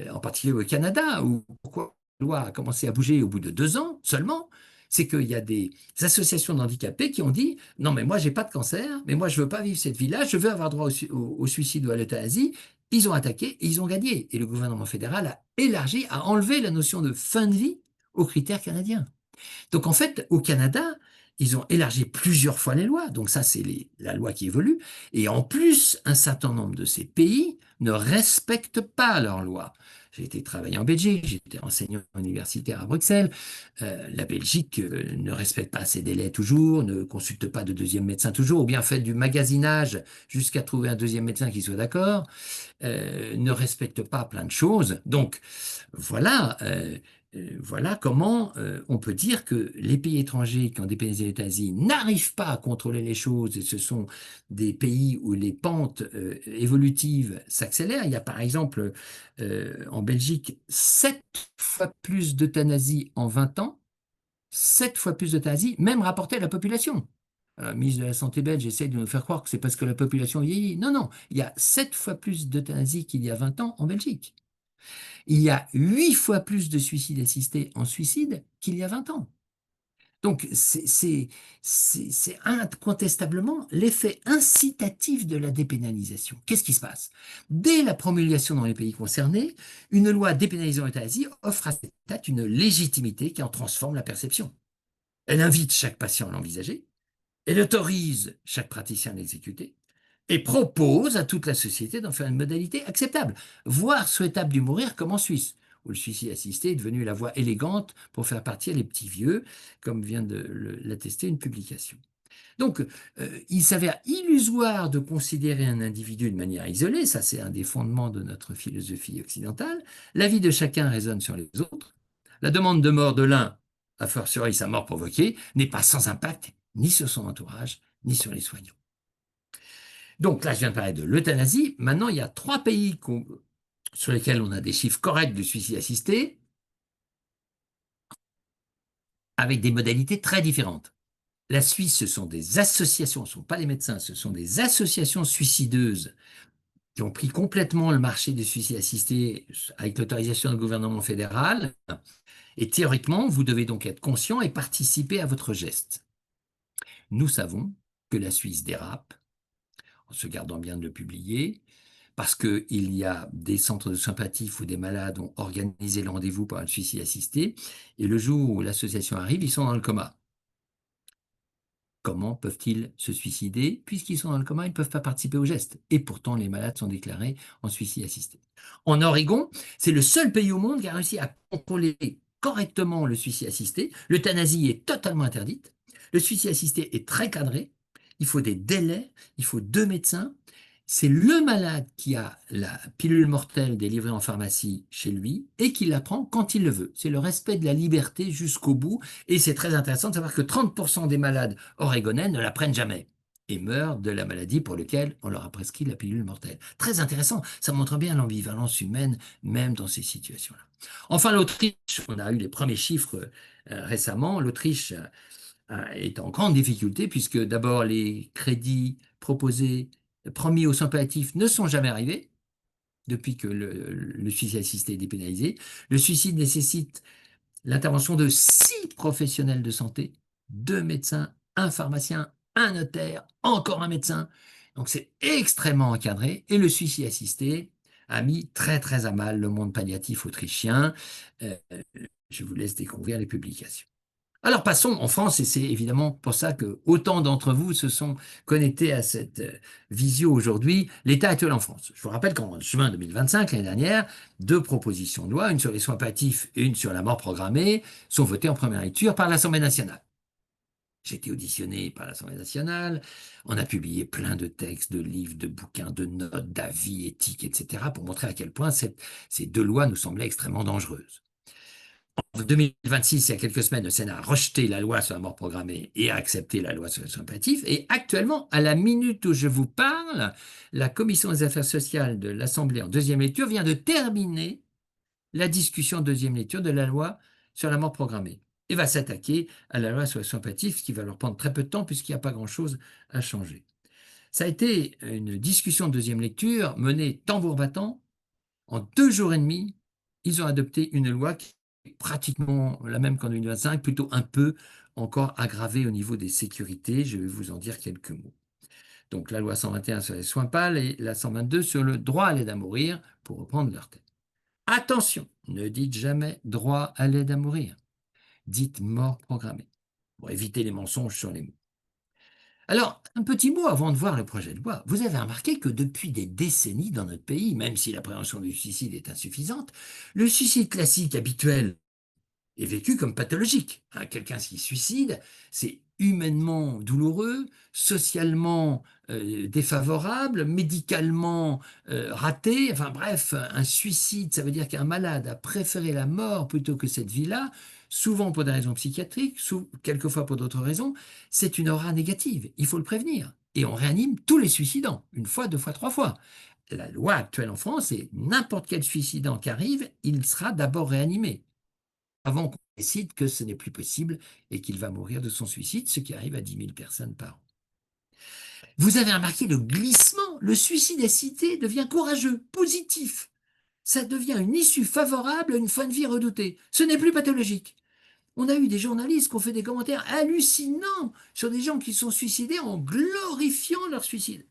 en particulier au Canada, où pourquoi la loi a commencé à bouger au bout de 2 ans seulement, c'est qu'il y a des associations d'handicapés qui ont dit non, mais moi, j'ai pas de cancer, mais moi, je veux pas vivre cette vie-là, je veux avoir droit au suicide ou à l'euthanasie. Ils ont attaqué et ils ont gagné. Et le gouvernement fédéral a élargi, a enlevé la notion de fin de vie aux critères canadiens. Donc en fait, au Canada, ils ont élargi plusieurs fois les lois. Donc ça, c'est la loi qui évolue. Et en plus, un certain nombre de ces pays ne respectent pas leurs lois. J'ai été travailler en Belgique, j'étais enseignant universitaire à Bruxelles. La Belgique ne respecte pas ses délais toujours, ne consulte pas de deuxième médecin toujours, ou bien fait du magasinage jusqu'à trouver un deuxième médecin qui soit d'accord, ne respecte pas plein de choses. Donc voilà, voilà comment on peut dire que les pays étrangers qui ont dépénalisé l'euthanasie n'arrivent pas à contrôler les choses, et ce sont des pays où les pentes évolutives s'accélèrent. Il y a par exemple en Belgique 7 fois plus d'euthanasie en 20 ans, 7 fois plus d'euthanasie, même rapporté à la population. Alors, la ministre de la Santé belge essaie de nous faire croire que c'est parce que la population vieillit. Non, non, il y a 7 fois plus d'euthanasie qu'il y a 20 ans en Belgique. Il y a 8 fois plus de suicides assistés en suicide qu'il y a 20 ans. Donc, c'est incontestablement l'effet incitatif de la dépénalisation. Qu'est-ce qui se passe? Dès la promulgation dans les pays concernés, une loi dépénalisant l'euthanasie offre à cet acte une légitimité qui en transforme la perception. Elle invite chaque patient à l'envisager, elle autorise chaque praticien à l'exécuter, et propose à toute la société d'en faire une modalité acceptable, voire souhaitable du mourir, comme en Suisse, où le suicide assisté est devenu la voie élégante pour faire partir les petits vieux, comme vient de l'attester une publication. Donc, il s'avère illusoire de considérer un individu de manière isolée, ça c'est un des fondements de notre philosophie occidentale. La vie de chacun résonne sur les autres. La demande de mort de l'un, a fortiori sa mort provoquée, n'est pas sans impact ni sur son entourage, ni sur les soignants. Donc là, je viens de parler de l'euthanasie. Maintenant, il y a 3 pays sur lesquels on a des chiffres corrects de suicide assisté, avec des modalités très différentes. La Suisse, ce sont des associations, ce ne sont pas les médecins, ce sont des associations suicideuses qui ont pris complètement le marché du suicide assisté avec l'autorisation du gouvernement fédéral. Et théoriquement, vous devez donc être conscient et participer à votre geste. Nous savons que la Suisse dérape, en se gardant bien de le publier, parce qu'il y a des centres de sympathie où des malades ont organisé le rendez-vous pour un suicide assisté, et le jour où l'association arrive, ils sont dans le coma. Comment peuvent-ils se suicider? Puisqu'ils sont dans le coma, ils ne peuvent pas participer au geste. Et pourtant, les malades sont déclarés en suicide assisté. En Oregon, c'est le seul pays au monde qui a réussi à contrôler correctement le suicide assisté. L'euthanasie est totalement interdite. Le suicide assisté est très cadré. Il faut des délais, il faut 2 médecins. C'est le malade qui a la pilule mortelle délivrée en pharmacie chez lui et qui la prend quand il le veut. C'est le respect de la liberté jusqu'au bout. Et c'est très intéressant de savoir que 30% des malades oregonais ne la prennent jamais et meurent de la maladie pour laquelle on leur a prescrit la pilule mortelle. Très intéressant, ça montre bien l'ambivalence humaine, même dans ces situations-là. Enfin, l'Autriche, on a eu les premiers chiffres récemment, l'Autriche est en grande difficulté puisque d'abord les crédits proposés, promis aux sans-palliatifs ne sont jamais arrivés depuis que le suicide assisté est dépénalisé. Le suicide nécessite l'intervention de 6 professionnels de santé, 2 médecins, un pharmacien, un notaire, encore un médecin. Donc c'est extrêmement encadré et le suicide assisté a mis très très à mal le monde palliatif autrichien. Euh, je vous laisse découvrir les publications. Alors passons en France, et c'est évidemment pour ça que autant d'entre vous se sont connectés à cette visio aujourd'hui, l'état actuel en France. Je vous rappelle qu'en juin 2025, l'année dernière, 2 propositions de loi, une sur les soins palliatifs et une sur la mort programmée, sont votées en première lecture par l'Assemblée nationale. J'ai été auditionné par l'Assemblée nationale, on a publié plein de textes, de livres, de bouquins, de notes, d'avis éthiques, etc., pour montrer à quel point ces 2 lois nous semblaient extrêmement dangereuses. En 2026, il y a quelques semaines, le Sénat a rejeté la loi sur la mort programmée et a accepté la loi sur les soins palliatifs. Et actuellement, à la minute où je vous parle, la Commission des affaires sociales de l'Assemblée en deuxième lecture vient de terminer la discussion en deuxième lecture de la loi sur la mort programmée et va s'attaquer à la loi sur les soins palliatifs, ce qui va leur prendre très peu de temps puisqu'il n'y a pas grand-chose à changer. Ça a été une discussion de deuxième lecture menée tambour battant. En 2 jours et demi, ils ont adopté une loi qui est pratiquement la même qu'en 2025, plutôt un peu encore aggravée au niveau des sécurités. Je vais vous en dire quelques mots. Donc la loi 121 sur les soins pâles et la 122 sur le droit à l'aide à mourir, pour reprendre leur thème. Attention, ne dites jamais droit à l'aide à mourir. Dites mort programmée, pour éviter les mensonges sur les mots. Alors, un petit mot avant de voir le projet de loi. Vous avez remarqué que depuis des décennies dans notre pays, même si la prévention du suicide est insuffisante, le suicide classique habituel est vécu comme pathologique. Quelqu'un qui se suicide, c'est humainement douloureux, socialement défavorable, médicalement raté. Enfin bref, un suicide, ça veut dire qu'un malade a préféré la mort plutôt que cette vie-là, souvent pour des raisons psychiatriques, quelquefois pour d'autres raisons. C'est une aura négative, il faut le prévenir. Et on réanime tous les suicidants, 1 fois, 2 fois, 3 fois. La loi actuelle en France, c'est n'importe quel suicidant qui arrive, il sera d'abord réanimé avant qu'on décide que ce n'est plus possible et qu'il va mourir de son suicide, ce qui arrive à 10 000 personnes par an. Vous avez remarqué le glissement, le suicide assisté devient courageux, positif. Ça devient une issue favorable à une fin de vie redoutée. Ce n'est plus pathologique. On a eu des journalistes qui ont fait des commentaires hallucinants sur des gens qui se sont suicidés en glorifiant leur suicide.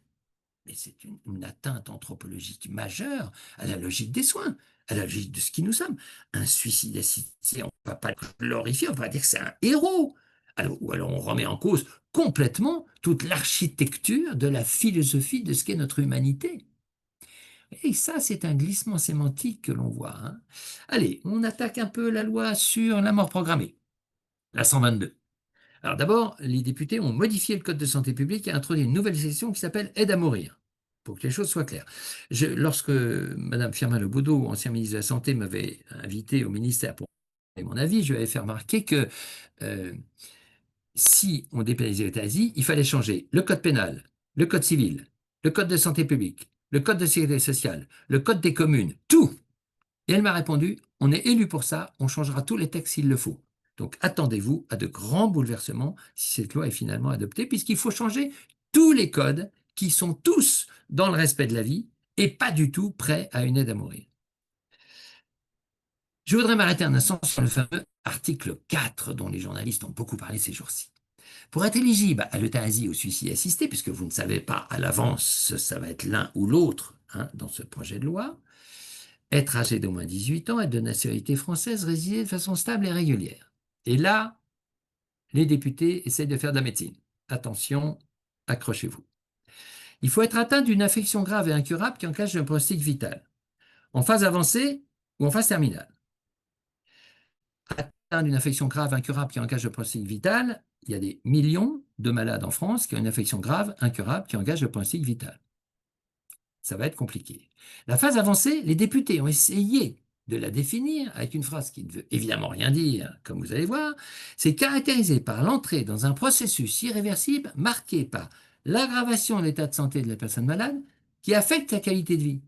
Mais c'est une atteinte anthropologique majeure à la logique des soins, à la logique de ce qui nous sommes. Un suicide assisté, on ne va pas le glorifier, on va dire que c'est un héros. Ou alors on remet en cause complètement toute l'architecture de la philosophie de ce qu'est notre humanité. Et ça, c'est un glissement sémantique que l'on voit. Allez, on attaque un peu la loi sur la mort programmée, la 122. Alors d'abord, les députés ont modifié le Code de santé publique et introduit une nouvelle section qui s'appelle Aide à mourir, pour que les choses soient claires. Lorsque Mme Firmin Lebaudot, ancien ministre de la Santé, m'avait invité au ministère pour donner mon avis, je lui avais fait remarquer que euh, si on dépénalisait l'euthanasie, il fallait changer le code pénal, le code civil, le code de santé publique, le code de sécurité sociale, le code des communes, tout. Et elle m'a répondu, on est élu pour ça, on changera tous les textes s'il le faut. Donc attendez-vous à de grands bouleversements si cette loi est finalement adoptée, puisqu'il faut changer tous les codes qui sont tous dans le respect de la vie et pas du tout prêts à une aide à mourir. Je voudrais m'arrêter un instant sur le fameux article 4 dont les journalistes ont beaucoup parlé ces jours-ci. Pour être éligible à l'euthanasie ou au suicide assisté, puisque vous ne savez pas à l'avance, ça va être l'un ou l'autre dans ce projet de loi, être âgé d'au moins 18 ans, être de nationalité française, résider de façon stable et régulière. Et là, les députés essayent de faire de la médecine. Attention, accrochez-vous. Il faut être atteint d'une affection grave et incurable qui engage un pronostic vital, en phase avancée ou en phase terminale. Atteint d'une affection grave, incurable qui engage le pronostic vital, il y a des millions de malades en France qui ont une affection grave, incurable qui engage le pronostic vital. Ça va être compliqué. La phase avancée, les députés ont essayé de la définir avec une phrase qui ne veut évidemment rien dire, comme vous allez voir. C'est caractérisé par l'entrée dans un processus irréversible marqué par l'aggravation de l'état de santé de la personne malade qui affecte sa qualité de vie.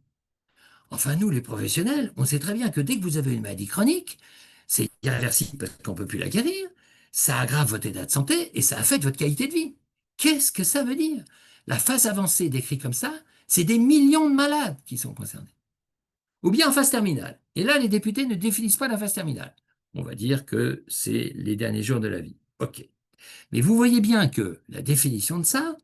Enfin, nous, les professionnels, on sait très bien que dès que vous avez une maladie chronique, c'est irréversible parce qu'on ne peut plus la guérir, ça aggrave votre état de santé et ça affecte votre qualité de vie. Qu'est-ce que ça veut dire? La phase avancée décrite comme ça, c'est des millions de malades qui sont concernés. Ou bien en phase terminale. Et là, les députés ne définissent pas la phase terminale. On va dire que c'est les derniers jours de la vie. OK. Mais vous voyez bien que la définition de ça,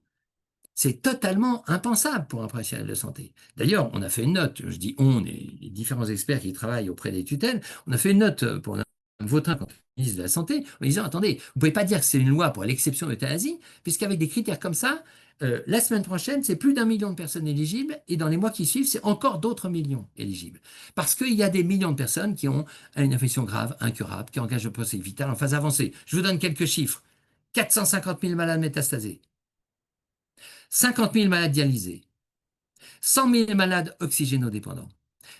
c'est totalement impensable pour un professionnel de santé. D'ailleurs, on a fait une note, je dis on, les différents experts qui travaillent auprès des tutelles, on a fait une note pour Vautrin, quand ministre de la Santé, en disant, attendez, vous ne pouvez pas dire que c'est une loi pour l'exception de l'euthanasie, puisqu'avec des critères comme ça, la semaine prochaine, c'est plus d'1 million de personnes éligibles, et dans les mois qui suivent, c'est encore d'autres millions éligibles. Parce qu'il y a des millions de personnes qui ont une infection grave, incurable, qui engagent le procès vital en phase avancée. Je vous donne quelques chiffres. 450 000 malades métastasés, 50 000 malades dialysés, 100 000 malades oxygénodépendants,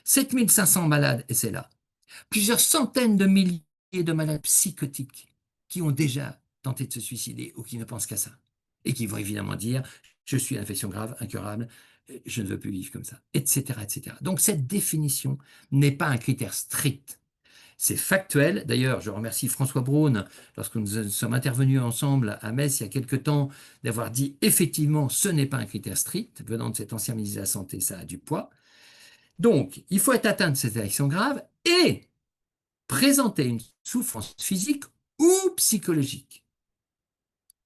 7 500 malades SLA, plusieurs centaines de milliers de malades psychotiques qui ont déjà tenté de se suicider ou qui ne pensent qu'à ça. Et qui vont évidemment dire, je suis une infection grave, incurable, je ne veux plus vivre comme ça, etc., etc. Donc cette définition n'est pas un critère strict. C'est factuel. D'ailleurs, je remercie François Braun, lorsque nous sommes intervenus ensemble à Metz il y a quelque temps, d'avoir dit effectivement ce n'est pas un critère strict. Venant de cet ancien ministre de la Santé, ça a du poids. Donc, il faut être atteint de cette affection grave et présenter une souffrance physique ou psychologique.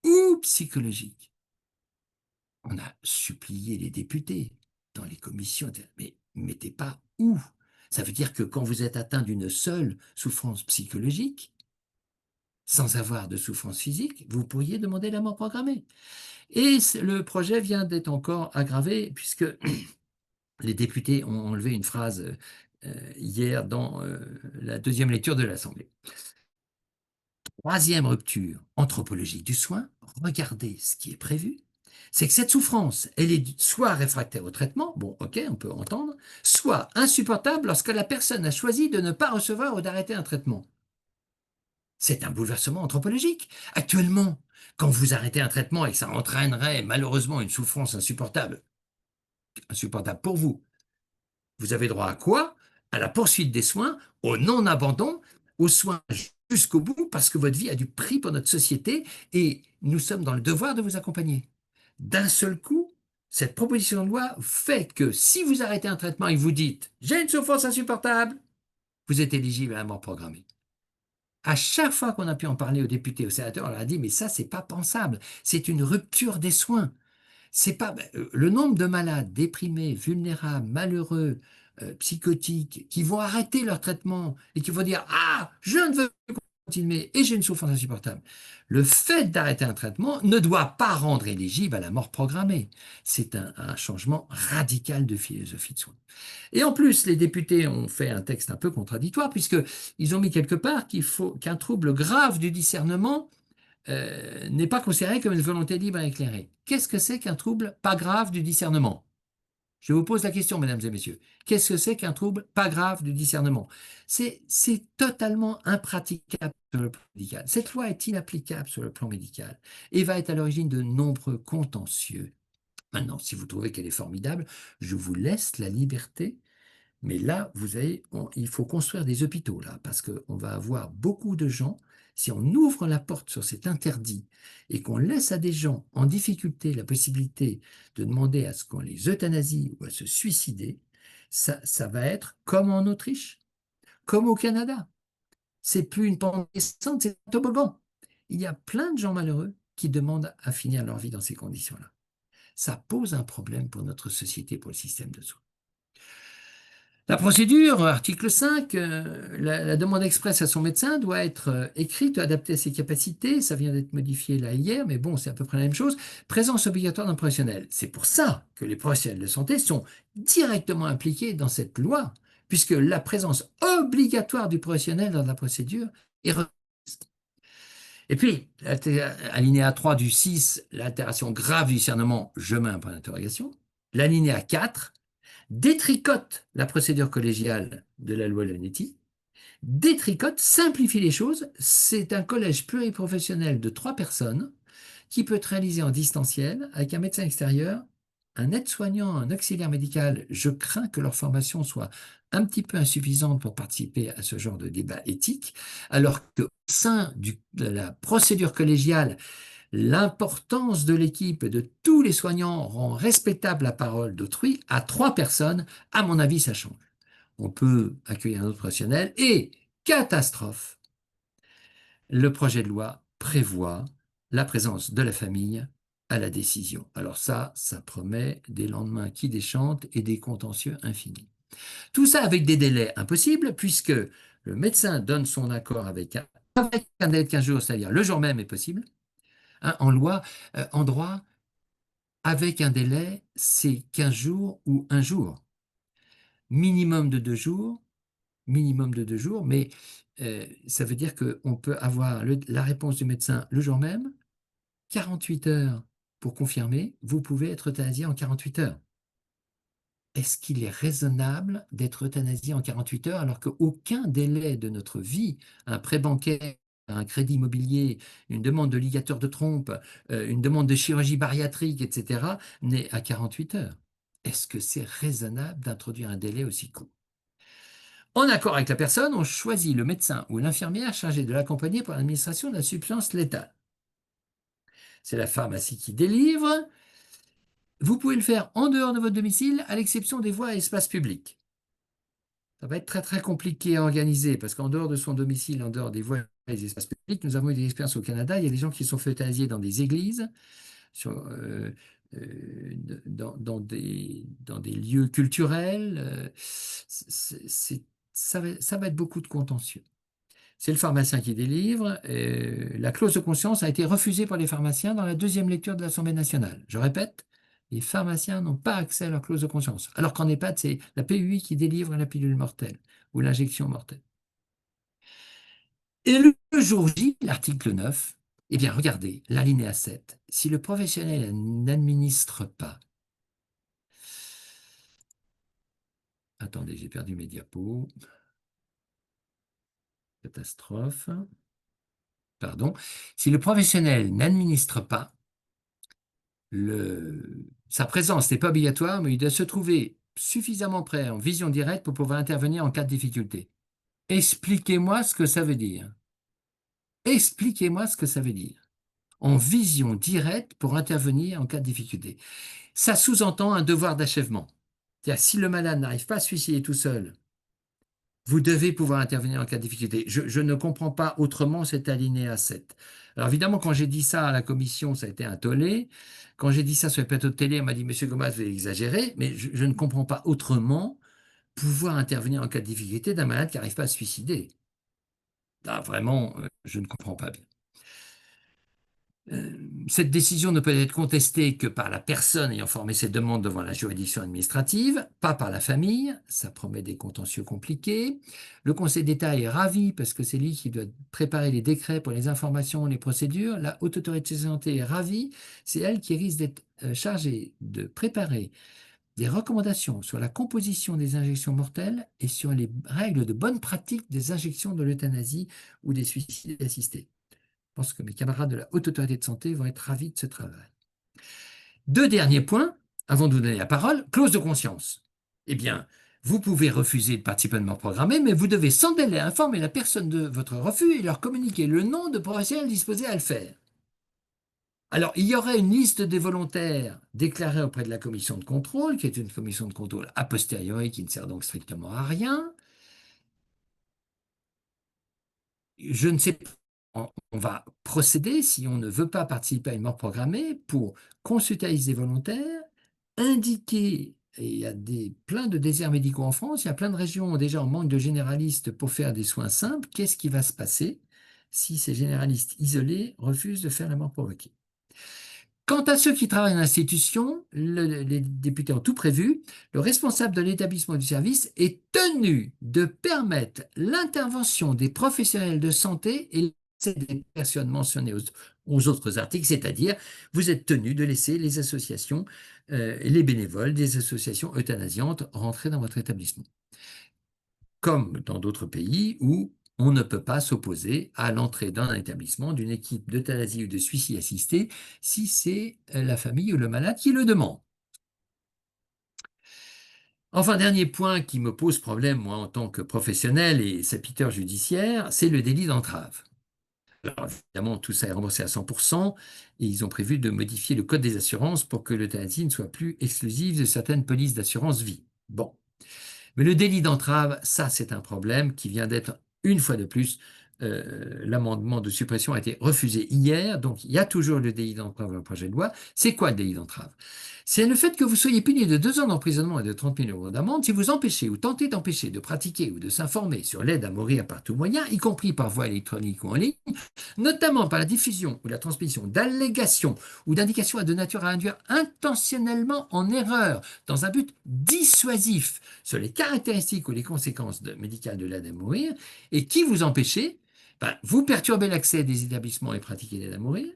Ou psychologique. On a supplié les députés dans les commissions, mais mettez pas où. Ça veut dire que quand vous êtes atteint d'une seule souffrance psychologique, sans avoir de souffrance physique, vous pourriez demander la mort programmée. Et le projet vient d'être encore aggravé puisque les députés ont enlevé une phrase hier dans la deuxième lecture de l'Assemblée. Troisième rupture anthropologique du soin, regardez ce qui est prévu, c'est que cette souffrance, elle est soit réfractaire au traitement, bon ok, on peut entendre, soit insupportable lorsque la personne a choisi de ne pas recevoir ou d'arrêter un traitement. C'est un bouleversement anthropologique. Actuellement, quand vous arrêtez un traitement et que ça entraînerait malheureusement une souffrance insupportable, insupportable pour vous, vous avez droit à quoi? À la poursuite des soins, au non-abandon, aux soins jusqu'au bout, parce que votre vie a du prix pour notre société et nous sommes dans le devoir de vous accompagner. D'un seul coup, cette proposition de loi fait que si vous arrêtez un traitement et vous dites « j'ai une souffrance insupportable », vous êtes éligible à la mort programmée. À chaque fois qu'on a pu en parler aux députés, aux sénateurs, on leur a dit, mais ça, c'est pas pensable. C'est une rupture des soins. C'est pas le nombre de malades déprimés, vulnérables, malheureux, psychotiques, qui vont arrêter leur traitement et qui vont dire, ah, je ne veux plus continuer et j'ai une souffrance insupportable. Le fait d'arrêter un traitement ne doit pas rendre éligible à la mort programmée. C'est un changement radical de philosophie de soins. Et en plus, les députés ont fait un texte un peu contradictoire, puisqu'ils ont mis quelque part qu'un trouble grave du discernement n'est pas considéré comme une volonté libre et éclairée. Qu'est-ce que c'est qu'un trouble pas grave du discernement? Je vous pose la question, mesdames et messieurs. Qu'est-ce que c'est qu'un trouble pas grave du discernement? C'est totalement impraticable sur le plan médical. Cette loi est inapplicable sur le plan médical et va être à l'origine de nombreux contentieux. Maintenant, si vous trouvez qu'elle est formidable, je vous laisse la liberté. Mais là, il faut construire des hôpitaux, là, parce qu'on va avoir beaucoup de gens Si on ouvre la porte sur cet interdit et qu'on laisse à des gens en difficulté la possibilité de demander à ce qu'on les euthanasie ou à se suicider, ça va être comme en Autriche, comme au Canada. C'est plus une pente descente, c'est un toboggan. Il y a plein de gens malheureux qui demandent à finir leur vie dans ces conditions-là. Ça pose un problème pour notre société, pour le système de soins. La procédure, article 5, la demande expresse à son médecin doit être écrite, adaptée à ses capacités. Ça vient d'être modifié là hier, mais bon, c'est à peu près la même chose. Présence obligatoire d'un professionnel. C'est pour ça que les professionnels de santé sont directement impliqués dans cette loi, puisque la présence obligatoire du professionnel dans la procédure est requise. Et puis, alinéa 3 du 6, l'altération grave du discernement, je mets un point d'interrogation. L'alinéa 4, détricote la procédure collégiale de la loi Leonetti, détricote, simplifie les choses. C'est un collège pluriprofessionnel de 3 personnes qui peut être réalisé en distanciel avec un médecin extérieur, un aide-soignant, un auxiliaire médical. Je crains que leur formation soit un petit peu insuffisante pour participer à ce genre de débat éthique, alors qu'au sein de la procédure collégiale, l'importance de l'équipe et de tous les soignants rend respectable la parole d'autrui. À 3 personnes, à mon avis, ça change. On peut accueillir un autre professionnel et, catastrophe, le projet de loi prévoit la présence de la famille à la décision. Alors ça promet des lendemains qui déchantent et des contentieux infinis. Tout ça avec des délais impossibles, puisque le médecin donne son accord avec un délai de 15 jours, c'est-à-dire le jour même est possible. Hein, en loi, en droit, avec un délai, c'est 15 jours ou un jour. Minimum de 2 jours, mais ça veut dire qu'on peut avoir la réponse du médecin le jour même, 48 heures pour confirmer, vous pouvez être euthanasié en 48 heures. Est-ce qu'il est raisonnable d'être euthanasié en 48 heures alors qu'aucun délai de notre vie, un prêt bancaire, un crédit immobilier, une demande de ligature de trompe, une demande de chirurgie bariatrique, etc., n'est à 48 heures? Est-ce que c'est raisonnable d'introduire un délai aussi court? En accord avec la personne, on choisit le médecin ou l'infirmière chargé de l'accompagner pour l'administration de la substance létale. C'est la pharmacie qui délivre. Vous pouvez le faire en dehors de votre domicile, à l'exception des voies et espaces publics. Ça va être très très compliqué à organiser, parce qu'en dehors de son domicile, en dehors des voies et des espaces publics, nous avons eu des expériences au Canada. Il y a des gens qui sont fait euthanasier dans des églises, dans des lieux culturels. Ça va être beaucoup de contentieux. C'est le pharmacien qui délivre. La clause de conscience a été refusée par les pharmaciens dans la deuxième lecture de l'Assemblée nationale. Je répète, les pharmaciens n'ont pas accès à leur clause de conscience. Alors qu'en EHPAD, c'est la PUI qui délivre la pilule mortelle ou l'injection mortelle. Et le jour J, l'article 9, eh bien, regardez, l'alinéa 7. Si le professionnel n'administre pas. Attendez, j'ai perdu mes diapos. Catastrophe. Pardon. Si le professionnel n'administre pas, sa présence n'est pas obligatoire, mais il doit se trouver suffisamment prêt en vision directe pour pouvoir intervenir en cas de difficulté. Expliquez-moi ce que ça veut dire. Expliquez-moi ce que ça veut dire. En vision directe pour intervenir en cas de difficulté. Ça sous-entend un devoir d'achèvement. C'est-à-dire, si le malade n'arrive pas à se suicider tout seul, vous devez pouvoir intervenir en cas de difficulté. Je ne comprends pas autrement cet alinéa 7. Alors évidemment, quand j'ai dit ça à la commission, ça a été un tollé. Quand j'ai dit ça sur le plateau de télé, on m'a dit, Monsieur Gomas, vous exagérez, mais je ne comprends pas autrement pouvoir intervenir en cas de difficulté d'un malade qui n'arrive pas à se suicider. Là, vraiment, je ne comprends pas bien. Cette décision ne peut être contestée que par la personne ayant formé cette demande devant la juridiction administrative, pas par la famille. Ça promet des contentieux compliqués. Le Conseil d'État est ravi parce que c'est lui qui doit préparer les décrets pour les informations, les procédures. La Haute Autorité de Santé est ravie. C'est elle qui risque d'être chargée de préparer des recommandations sur la composition des injections mortelles et sur les règles de bonne pratique des injections de l'euthanasie ou des suicides assistés. Je pense que mes camarades de la Haute Autorité de Santé vont être ravis de ce travail. 2 derniers points, avant de vous donner la parole. Clause de conscience. Eh bien, Vous pouvez refuser de participer à une mort programmée, mais vous devez sans délai informer la personne de votre refus et leur communiquer le nom de professionnels disposés à le faire. Alors, il y aurait une liste des volontaires déclarés auprès de la commission de contrôle, qui est une commission de contrôle a posteriori qui ne sert donc strictement à rien. Je ne sais pas, on va procéder, si on ne veut pas participer à une mort programmée, pour consulter la liste des volontaires, indiquer, et il y a plein de déserts médicaux en France, il y a plein de régions déjà en manque de généralistes pour faire des soins simples. Qu'est-ce qui va se passer si ces généralistes isolés refusent de faire la mort provoquée? Quant à ceux qui travaillent en institution, les députés ont tout prévu. Le responsable de l'établissement du service est tenu de permettre l'intervention des professionnels de santé et des personnes mentionnées aux autres articles, c'est-à-dire vous êtes tenu de laisser les associations, les bénévoles des associations euthanasiantes rentrer dans votre établissement, comme dans d'autres pays où on ne peut pas s'opposer à l'entrée dans un établissement d'une équipe d'euthanasie ou de suicide assisté si c'est la famille ou le malade qui le demande. Enfin, dernier point qui me pose problème, moi, en tant que professionnel et sapiteur judiciaire, c'est le délit d'entrave. Alors, évidemment, tout ça est remboursé à 100% et ils ont prévu de modifier le code des assurances pour que l'euthanasie ne soit plus exclusive de certaines polices d'assurance vie. Bon. Mais le délit d'entrave, ça, c'est un problème qui vient d'être, une fois de plus, l'amendement de suppression a été refusé hier, donc il y a toujours le délit d'entrave dans le projet de loi. C'est quoi le délit d'entrave? C'est le fait que vous soyez puni de 2 ans d'emprisonnement et de 30 000 euros d'amende si vous empêchez ou tentez d'empêcher de pratiquer ou de s'informer sur l'aide à mourir par tout moyen, y compris par voie électronique ou en ligne, notamment par la diffusion ou la transmission d'allégations ou d'indications de nature à induire intentionnellement en erreur dans un but dissuasif sur les caractéristiques ou les conséquences médicales de l'aide à mourir, et qui vous empêchez, vous perturbez l'accès des établissements et pratiquez l'aide à mourir,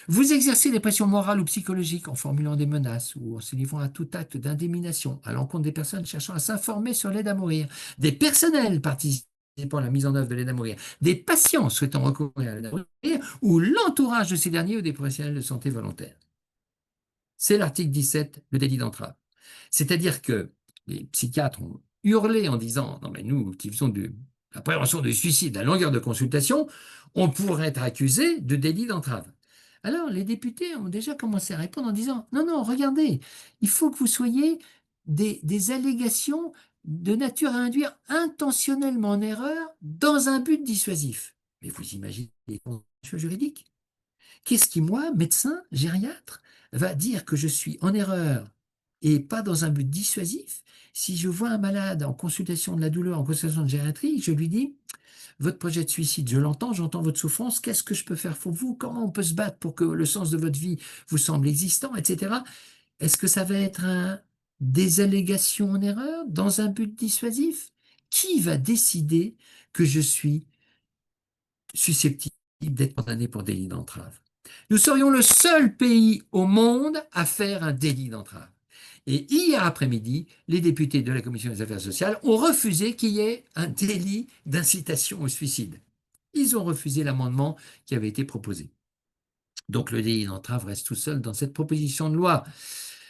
vous exercez des pressions morales ou psychologiques en formulant des menaces ou en se livrant à tout acte d'indémination à l'encontre des personnes cherchant à s'informer sur l'aide à mourir, des personnels participant à la mise en œuvre de l'aide à mourir, des patients souhaitant recourir à l'aide à mourir ou l'entourage de ces derniers ou des professionnels de santé volontaires. C'est l'article 17, le délit d'entrave. C'est-à-dire que les psychiatres ont hurlé en disant « Non mais nous qui faisons de la prévention du suicide à longueur de consultation, on pourrait être accusé de délit d'entrave. » Alors les députés ont déjà commencé à répondre en disant « Non, non, regardez, il faut que vous soyez des allégations de nature à induire intentionnellement en erreur dans un but dissuasif. » Mais vous imaginez les conséquences juridiques? Qu'est-ce qui, moi, médecin, gériatre, va dire que je suis en erreur et pas dans un but dissuasif? Si je vois un malade en consultation de la douleur, en consultation de gériatrie, je lui dis, votre projet de suicide, je l'entends, j'entends votre souffrance, qu'est-ce que je peux faire pour vous? Comment on peut se battre pour que le sens de votre vie vous semble existant, etc. Est-ce que ça va être des allégations en erreur dans un but dissuasif? Qui va décider que je suis susceptible d'être condamné pour délit d'entrave? Nous serions le seul pays au monde à faire un délit d'entrave. Et hier après-midi, les députés de la Commission des affaires sociales ont refusé qu'il y ait un délit d'incitation au suicide. Ils ont refusé l'amendement qui avait été proposé. Donc le délit d'entrave reste tout seul dans cette proposition de loi.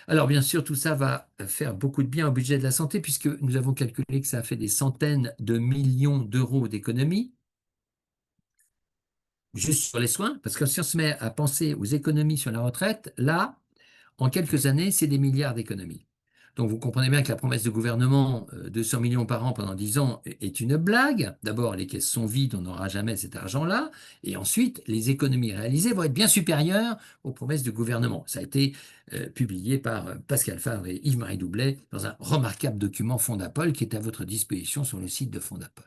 Alors bien sûr, tout ça va faire beaucoup de bien au budget de la santé puisque nous avons calculé que ça a fait des centaines de millions d'euros d'économies juste sur les soins, parce que si on se met à penser aux économies sur la retraite, là, en quelques années, c'est des milliards d'économies. Donc vous comprenez bien que la promesse du gouvernement, 200 millions par an pendant 10 ans, est une blague. D'abord, les caisses sont vides, on n'aura jamais cet argent-là. Et ensuite, les économies réalisées vont être bien supérieures aux promesses du gouvernement. Ça a été publié par Pascal Favre et Yves-Marie Doublet dans un remarquable document Fondapol qui est à votre disposition sur le site de Fondapol.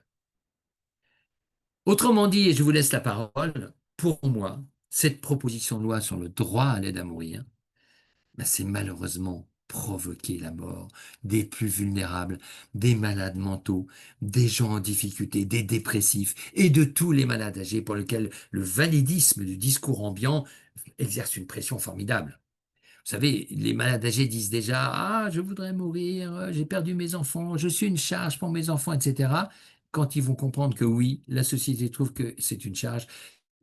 Autrement dit, et je vous laisse la parole, pour moi, cette proposition de loi sur le droit à l'aide à mourir, c'est malheureusement provoquer la mort des plus vulnérables, des malades mentaux, des gens en difficulté, des dépressifs et de tous les malades âgés pour lesquels le validisme du discours ambiant exerce une pression formidable. Vous savez, les malades âgés disent déjà « Ah, je voudrais mourir, j'ai perdu mes enfants, je suis une charge pour mes enfants, etc. » Quand ils vont comprendre que oui, la société trouve que c'est une charge,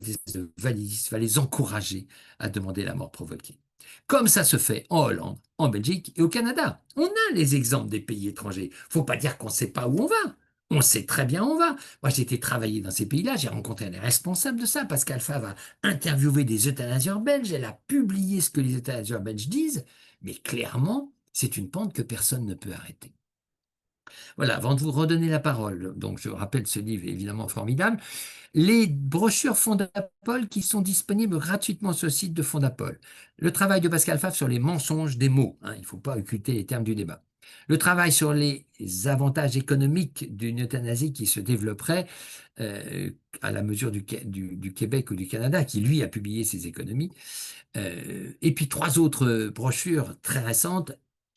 les validistes va les encourager à demander la mort provoquée. Comme ça se fait en Hollande, en Belgique et au Canada. On a les exemples des pays étrangers. Faut pas dire qu'on ne sait pas où on va. On sait très bien où on va. Moi, j'ai été travailler dans ces pays-là, j'ai rencontré les responsables de ça. Pascal Favre a interviewé des euthanasieurs belges, elle a publié ce que les euthanasieurs belges disent, mais clairement, c'est une pente que personne ne peut arrêter. Voilà, avant de vous redonner la parole, donc je rappelle ce livre est évidemment formidable, les brochures Fondapol qui sont disponibles gratuitement sur le site de Fondapol. Le travail de Pascal Favre sur les mensonges des mots, hein, il ne faut pas occulter les termes du débat. Le travail sur les avantages économiques d'une euthanasie qui se développerait euh, à la mesure du Québec ou du Canada, qui lui a publié ses économies. Et puis trois autres brochures très récentes,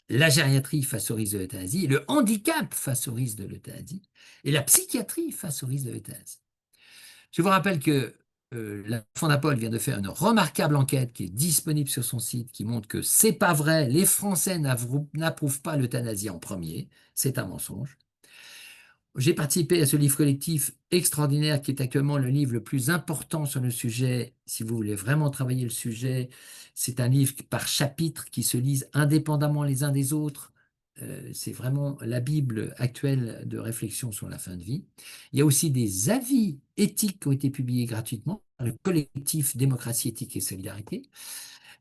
la gériatrie face au risque de l'euthanasie, le handicap face au risque de l'euthanasie, et la psychiatrie face au risque de l'euthanasie. Je vous rappelle que la Fondapol vient de faire une remarquable enquête qui est disponible sur son site, qui montre que c'est pas vrai, les Français n'approuvent pas l'euthanasie en premier, c'est un mensonge. J'ai participé à ce livre collectif extraordinaire qui est actuellement le livre le plus important sur le sujet. Si vous voulez vraiment travailler le sujet, c'est un livre par chapitre qui se lise indépendamment les uns des autres. C'est vraiment la Bible actuelle de réflexion sur la fin de vie. Il y a aussi des avis éthiques qui ont été publiés gratuitement par le collectif Démocratie, éthique et solidarité.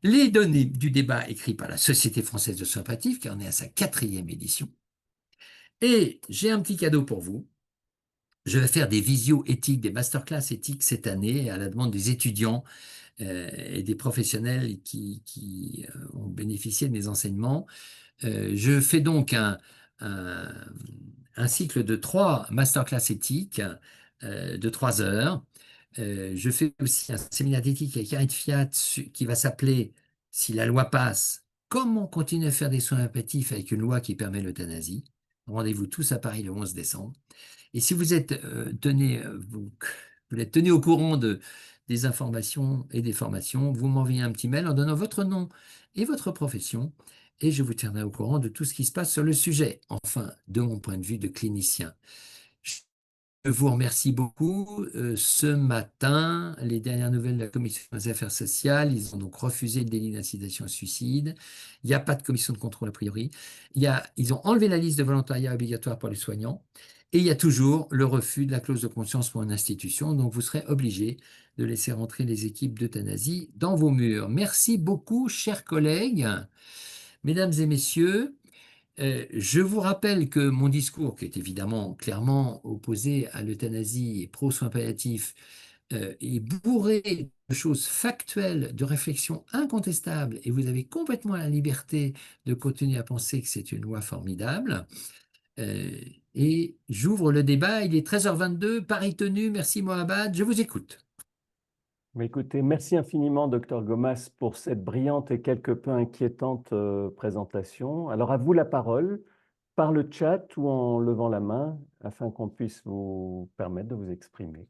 Les données du débat écrit par la Société française de soins palliatifs, qui en est à sa 4e édition. Et j'ai un petit cadeau pour vous. Je vais faire des visios éthiques, des masterclass éthiques cette année à la demande des étudiants et des professionnels qui ont bénéficié de mes enseignements. Je fais donc un, un cycle de 3 masterclass éthiques de 3 heures. Je fais aussi un séminaire d'éthique avec Karine Fiat qui va s'appeler Si la loi passe, comment continuer à faire des soins palliatifs avec une loi qui permet l'euthanasie. Rendez-vous tous à Paris le 11 décembre. Et si vous êtes vous êtes tenu au courant des informations et des formations, vous m'envoyez un petit mail en donnant votre nom et votre profession, et je vous tiendrai au courant de tout ce qui se passe sur le sujet, enfin, de mon point de vue de clinicien. Je vous remercie beaucoup. Ce matin, les dernières nouvelles de la Commission des affaires sociales, ils ont donc refusé le délit d'incitation au suicide. Il n'y a pas de commission de contrôle a priori. Ils ont enlevé la liste de volontariat obligatoire pour les soignants. Et il y a toujours le refus de la clause de conscience pour une institution. Donc vous serez obligé de laisser rentrer les équipes d'euthanasie dans vos murs. Merci beaucoup, chers collègues. Mesdames et messieurs, je vous rappelle que mon discours, qui est évidemment clairement opposé à l'euthanasie et pro-soins palliatifs, est bourré de choses factuelles, de réflexions incontestables, et vous avez complètement la liberté de continuer à penser que c'est une loi formidable. Euh, et j'ouvre le débat, il est 13h22, Paris tenu, merci Mohamed, je vous écoute. Mais écoutez, merci infiniment, docteur Gomas, pour cette brillante et quelque peu inquiétante présentation. Alors, à vous la parole, par le chat ou en levant la main, afin qu'on puisse vous permettre de vous exprimer.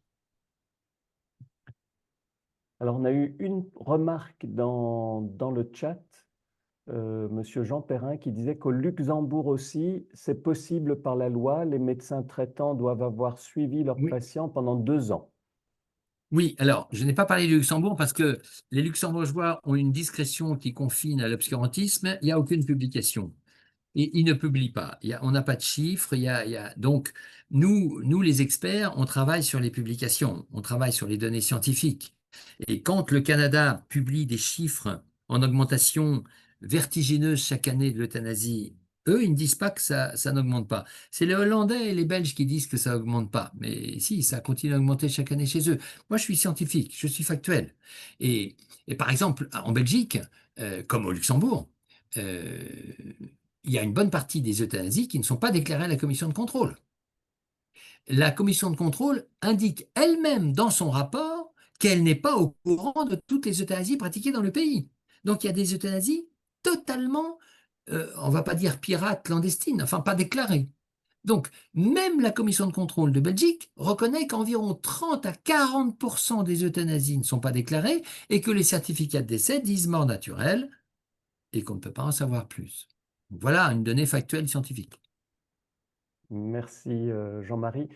Alors, on a eu une remarque dans le chat, Monsieur Jean Perrin, qui disait qu'au Luxembourg aussi, c'est possible par la loi, les médecins traitants doivent avoir suivi leurs Oui. patients pendant 2 ans. Oui, alors, je n'ai pas parlé du Luxembourg parce que les Luxembourgeois ont une discrétion qui confine à l'obscurantisme. Il n'y a aucune publication. Et ils ne publient pas. On n'a pas de chiffres. Donc, nous, les experts, on travaille sur les publications, on travaille sur les données scientifiques. Et quand le Canada publie des chiffres en augmentation vertigineuse chaque année de l'euthanasie, eux, ils ne disent pas que ça n'augmente pas. C'est les Hollandais et les Belges qui disent que ça n'augmente pas. Mais si, ça continue à augmenter chaque année chez eux. Moi, je suis scientifique, je suis factuel. Et, et par exemple, en Belgique, comme au Luxembourg, euh, il y a une bonne partie des euthanasies qui ne sont pas déclarées à la commission de contrôle. La commission de contrôle indique elle-même dans son rapport qu'elle n'est pas au courant de toutes les euthanasies pratiquées dans le pays. Donc il y a des euthanasies totalement, on ne va pas dire pirates, clandestines, enfin pas déclarées. Donc même la commission de contrôle de Belgique reconnaît qu'environ 30 à 40% des euthanasies ne sont pas déclarées et que les certificats de décès disent mort naturelle et qu'on ne peut pas en savoir plus. Voilà une donnée factuelle scientifique. Merci Jean-Marie.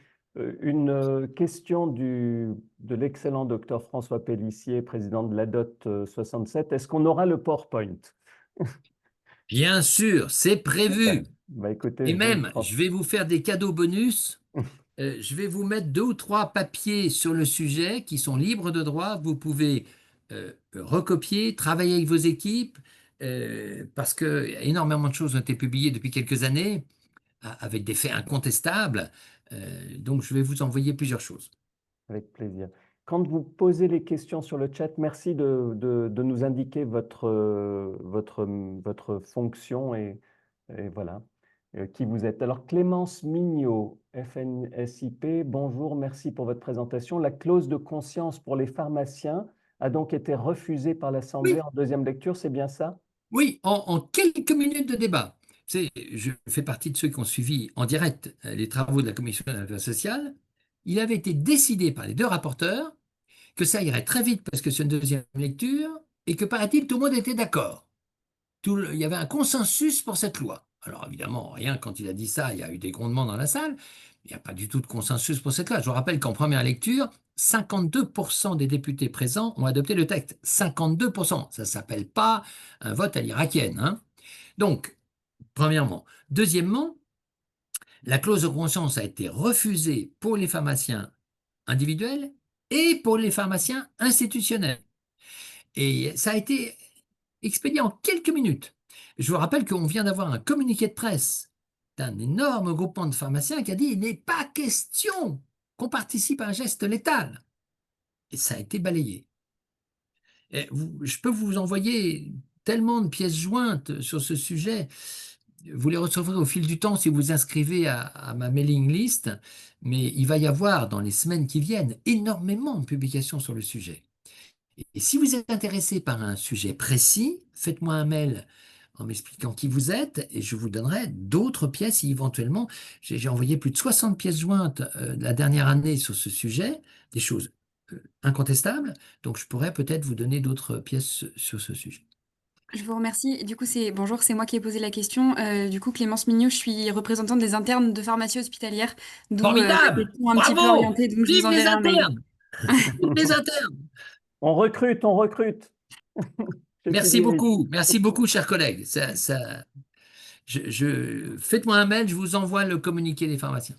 Une question de l'excellent docteur François Pélissier, président de l'ADOT 67. Est-ce qu'on aura le PowerPoint? Bien sûr, c'est Super. prévu. Bah, écoutez, Et je vous le même, trans- je vais vous faire des cadeaux bonus. Je vais vous mettre 2 ou 3 papiers sur le sujet qui sont libres de droit. Vous pouvez recopier, travailler avec vos équipes, parce que énormément de choses ont été publiées depuis quelques années, avec des faits incontestables. Donc, je vais vous envoyer plusieurs choses. Avec plaisir. Quand vous posez les questions sur le chat, merci de nous indiquer votre fonction et voilà, qui vous êtes. Alors, Clémence Mignot, FNSIP, bonjour, merci pour votre présentation. La clause de conscience pour les pharmaciens a donc été refusée par l'Assemblée Oui, en deuxième lecture, c'est bien ça? oui, en quelques minutes de débat. Je fais partie de ceux qui ont suivi en direct les travaux de la Commission des affaires sociales. Il avait été décidé par les 2 rapporteurs que ça irait très vite parce que c'est une deuxième lecture et que, paraît-il, tout le monde était d'accord. Il y avait un consensus pour cette loi. Alors évidemment, rien quand il a dit ça, il y a eu des grondements dans la salle. Il n'y a pas du tout de consensus pour cette loi. Je vous rappelle qu'en première lecture, 52% des députés présents ont adopté le texte. 52%. Ça ne s'appelle pas un vote à l'irakienne, hein. Donc, premièrement. Deuxièmement, la clause de conscience a été refusée pour les pharmaciens individuels et pour les pharmaciens institutionnels. Et ça a été expédié en quelques minutes. Je vous rappelle qu'on vient d'avoir un communiqué de presse d'un énorme groupement de pharmaciens qui a dit il n'est pas question qu'on participe à un geste létal. Et ça a été balayé. Je peux vous envoyer tellement de pièces jointes sur ce sujet. Vous les recevrez au fil du temps si vous vous inscrivez à ma mailing list, mais il va y avoir dans les semaines qui viennent énormément de publications sur le sujet. Et si vous êtes intéressé par un sujet précis, faites-moi un mail en m'expliquant qui vous êtes et je vous donnerai d'autres pièces si éventuellement. J'ai envoyé plus de 60 pièces jointes la dernière année sur ce sujet, des choses incontestables, donc je pourrais peut-être vous donner d'autres pièces sur ce sujet. Je vous remercie. Du coup, bonjour, c'est moi qui ai posé la question. Du coup, Clémence Mignot, je suis représentante des internes de pharmacie hospitalière, d'où la Formidable! question un petit peu Bravo! orientée, donc je vous Vive les enverrai un mail. internes! Vive les internes! On recrute, on recrute. Chez Filiéris. Merci beaucoup, chers collègues. Faites-moi un mail, je vous envoie le communiqué des pharmaciens.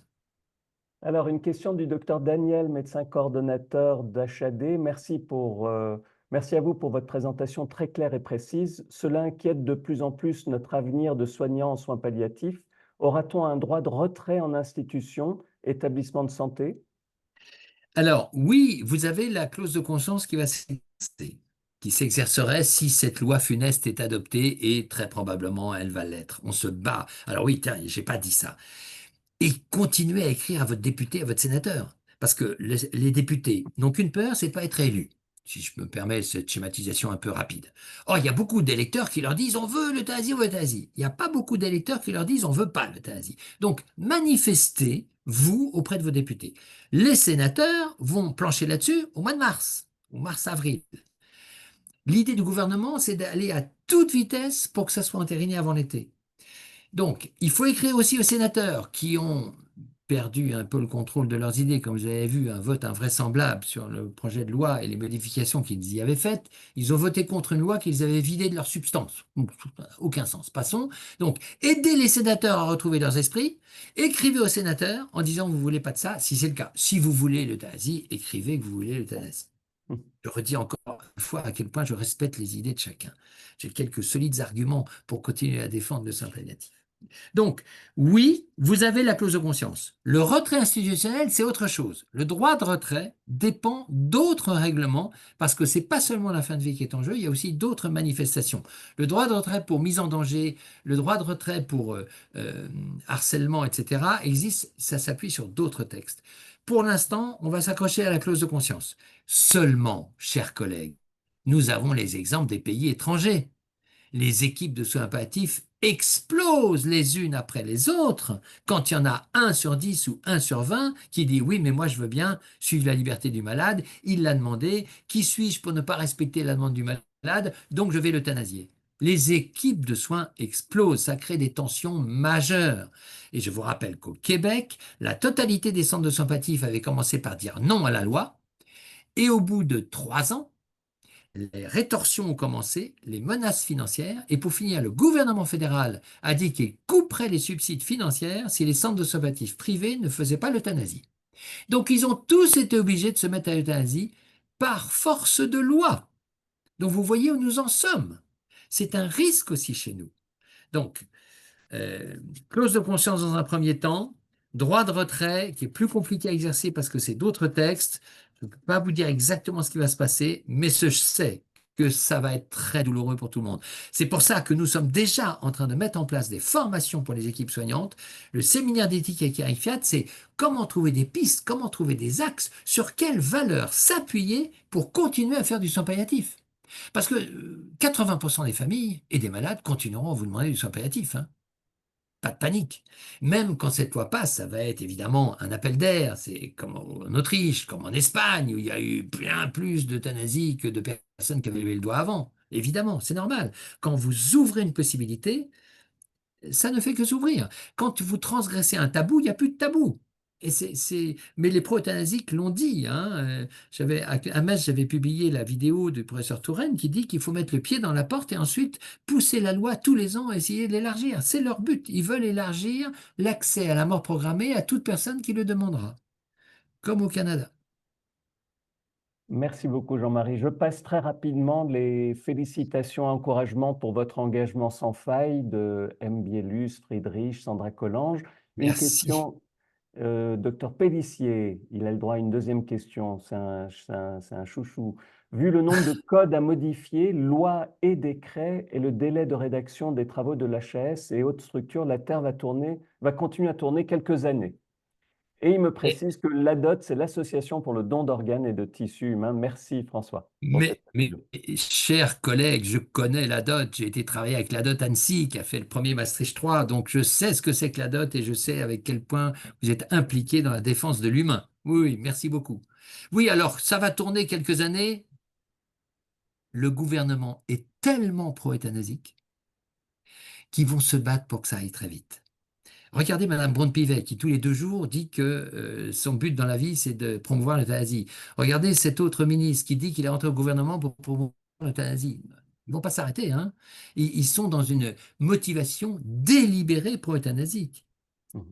Alors, une question du docteur Daniel, médecin coordonnateur d'HAD. Merci à vous pour votre présentation très claire et précise. Cela inquiète de plus en plus notre avenir de soignants en soins palliatifs. Aura-t-on un droit de retrait en institution, établissement de santé? Alors, oui, vous avez la clause de conscience qui va s'exercer, qui s'exercerait si cette loi funeste est adoptée, et très probablement elle va l'être. On se bat. Alors oui, tiens, j'ai pas dit ça. Et continuez à écrire à votre député, à votre sénateur. Parce que les députés n'ont qu'une peur, c'est de pas être élus. Si je me permets cette schématisation un peu rapide. Or, il y a beaucoup d'électeurs qui leur disent on veut l'euthanasie, on veut l'euthanasie. Il n'y a pas beaucoup d'électeurs qui leur disent on veut pas l'euthanasie. Donc, manifestez, vous, auprès de vos députés. Les sénateurs vont plancher là-dessus au mois de mars, au mars-avril. L'idée du gouvernement, c'est d'aller à toute vitesse pour que ça soit entériné avant l'été. Donc, il faut écrire aussi aux sénateurs qui ont perdu un peu le contrôle de leurs idées, comme vous avez vu, un vote invraisemblable sur le projet de loi et les modifications qu'ils y avaient faites. Ils ont voté contre une loi qu'ils avaient vidée de leur substance. Aucun sens. Passons. Donc, aidez les sénateurs à retrouver leurs esprits. Écrivez aux sénateurs en disant vous ne voulez pas de ça, si c'est le cas. Si vous voulez l'euthanasie, écrivez que vous voulez l'euthanasie. Je redis encore une fois à quel point je respecte les idées de chacun. J'ai quelques solides arguments pour continuer à défendre le soin palliatif. Donc, oui, vous avez la clause de conscience. Le retrait institutionnel, c'est autre chose. Le droit de retrait dépend d'autres règlements parce que c'est pas seulement la fin de vie qui est en jeu, il y a aussi d'autres manifestations. Le droit de retrait pour mise en danger, le droit de retrait pour harcèlement, etc. existe, ça s'appuie sur d'autres textes. Pour l'instant, on va s'accrocher à la clause de conscience. Seulement, chers collègues, nous avons les exemples des pays étrangers. Les équipes de soins palliatifs explosent les unes après les autres quand il y en a 1 sur 10 ou 1 sur 20 qui dit oui, mais moi je veux bien suivre la liberté du malade, il l'a demandé, qui suis-je pour ne pas respecter la demande du malade, donc je vais l'euthanasier. Les équipes de soins explosent, ça crée des tensions majeures. Et je vous rappelle qu'au Québec, la totalité des centres de soins palliatifs avaient commencé par dire non à la loi, et au bout de 3 ans, les rétorsions ont commencé, les menaces financières, et pour finir, le gouvernement fédéral a dit qu'il couperait les subsides financiers si les centres de soins palliatifs privés ne faisaient pas l'euthanasie. Donc ils ont tous été obligés de se mettre à l'euthanasie par force de loi. Donc vous voyez où nous en sommes. C'est un risque aussi chez nous. Donc, euh, clause de conscience dans un premier temps, droit de retrait qui est plus compliqué à exercer parce que c'est d'autres textes. Je ne peux pas vous dire exactement ce qui va se passer, mais je sais que ça va être très douloureux pour tout le monde. C'est pour ça que nous sommes déjà en train de mettre en place des formations pour les équipes soignantes. Le séminaire d'éthique avec Eric Fiat, c'est comment trouver des pistes, comment trouver des axes, sur quelles valeurs s'appuyer pour continuer à faire du soin palliatif. Parce que 80% des familles et des malades continueront à vous demander du soin palliatif, hein. Pas de panique. Même quand cette loi passe, ça va être évidemment un appel d'air. C'est comme en Autriche, comme en Espagne, où il y a eu bien plus d'euthanasie que de personnes qui avaient levé le doigt avant. Évidemment, c'est normal. Quand vous ouvrez une possibilité, ça ne fait que s'ouvrir. Quand vous transgressez un tabou, il n'y a plus de tabou. Mais les pro-euthanasiques l'ont dit, hein. À Metz, j'avais publié la vidéo du professeur Touraine qui dit qu'il faut mettre le pied dans la porte et ensuite pousser la loi tous les ans, essayer de l'élargir. C'est leur but. Ils veulent élargir l'accès à la mort programmée à toute personne qui le demandera, comme au Canada. Merci beaucoup, Jean-Marie. Je passe très rapidement les félicitations et encouragements pour votre engagement sans faille de M. Bielus, Friedrich, Sandra Collange. Une Merci. question, docteur Pellissier, il a le droit à une deuxième question, c'est un chouchou. Vu le nombre de codes à modifier, lois et décrets et le délai de rédaction des travaux de l'HAS et autres structures, la Terre va continuer à tourner quelques années. Et il me Et- précise que l'ADOT, c'est l'Association pour le don d'organes et de tissus humains. Merci François pour cette mais, précision. chers collègues, je connais la dot. J'ai été travailler avec la dot Annecy, qui a fait le premier Maastricht 3. Donc, je sais ce que c'est que la dot et je sais avec quel point vous êtes impliqués dans la défense de l'humain. Oui, oui, merci beaucoup. Oui, alors, ça va tourner quelques années. Le gouvernement est tellement pro-euthanasique qu'ils vont se battre pour que ça aille très vite. Regardez Madame Braun-Pivet qui tous les 2 jours dit que son but dans la vie c'est de promouvoir l'euthanasie. Regardez cet autre ministre qui dit qu'il est rentré au gouvernement pour promouvoir l'euthanasie. Ils ne vont pas s'arrêter, hein. Ils sont dans une motivation délibérée pro-euthanasique. Mhm.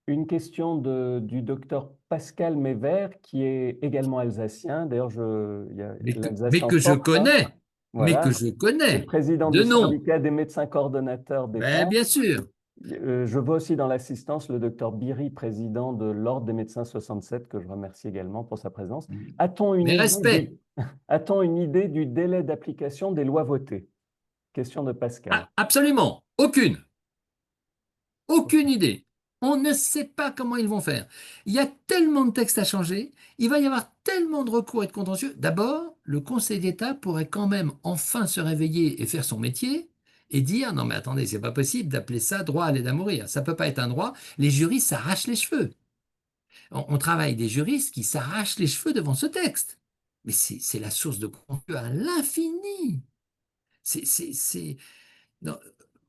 Une question du docteur Pascal Mévert, qui est également alsacien. D'ailleurs, l'Alsace Mais que je emporte, hein. connais, mais que Voilà. je Et connais président de du nom. syndicat des médecins coordonnateurs Ben, d'État. bien sûr. Je vois aussi dans l'assistance le docteur Biry, président de l'Ordre des médecins 67, que je remercie également pour sa présence. A-t-on une Mes idée respects. a-t-on une idée du délai d'application des lois votées? Question de Pascal. Ah, absolument. Aucune. Aucune idée. On ne sait pas comment ils vont faire. Il y a tellement de textes à changer, il va y avoir tellement de recours et de contentieux. D'abord, le Conseil d'État pourrait quand même enfin se réveiller et faire son métier et dire non mais attendez, c'est pas possible d'appeler ça droit à l'aide à mourir. Ça peut pas être un droit. Les juristes s'arrachent les cheveux. On travaille des juristes qui s'arrachent les cheveux devant ce texte. Mais c'est la source de contentieux à l'infini. C'est, non,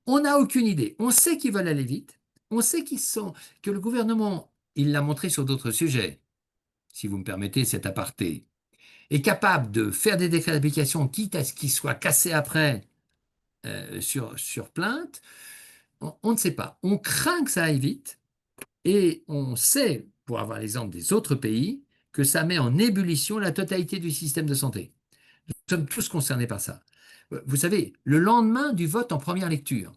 on n'a aucune idée. On sait qu'ils veulent aller vite. On sait que le gouvernement, il l'a montré sur d'autres sujets, si vous me permettez cet aparté, est capable de faire des décrets d'application, quitte à ce qu'ils soient cassés après sur plainte. On ne sait pas. On craint que ça aille vite et on sait, pour avoir l'exemple des autres pays, que ça met en ébullition la totalité du système de santé. Nous sommes tous concernés par ça. Vous savez, le lendemain du vote en première lecture,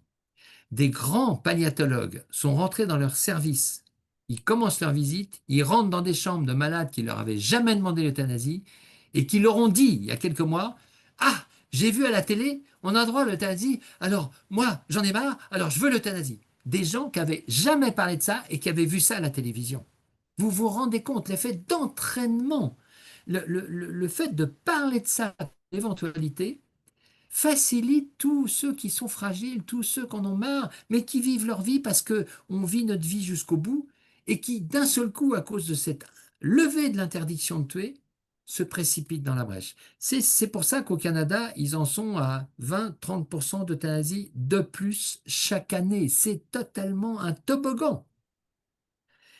des grands paléontologues sont rentrés dans leur service. Ils commencent leur visite, ils rentrent dans des chambres de malades qui leur avaient jamais demandé l'euthanasie et qui leur ont dit il y a quelques mois, ah, j'ai vu à la télé, on a droit à l'euthanasie, alors moi j'en ai marre, alors je veux l'euthanasie. Des gens qui avaient jamais parlé de ça et qui avaient vu ça à la télévision. Vous vous rendez compte, l'effet d'entraînement, le fait de parler de ça, l'éventualité, facilite tous ceux qui sont fragiles, tous ceux qui en ont marre, mais qui vivent leur vie parce que on vit notre vie jusqu'au bout et qui, d'un seul coup, à cause de cette levée de l'interdiction de tuer, se précipitent dans la brèche. C'est pour ça qu'au Canada, ils en sont à 20-30% d'euthanasie de plus chaque année. C'est totalement un toboggan.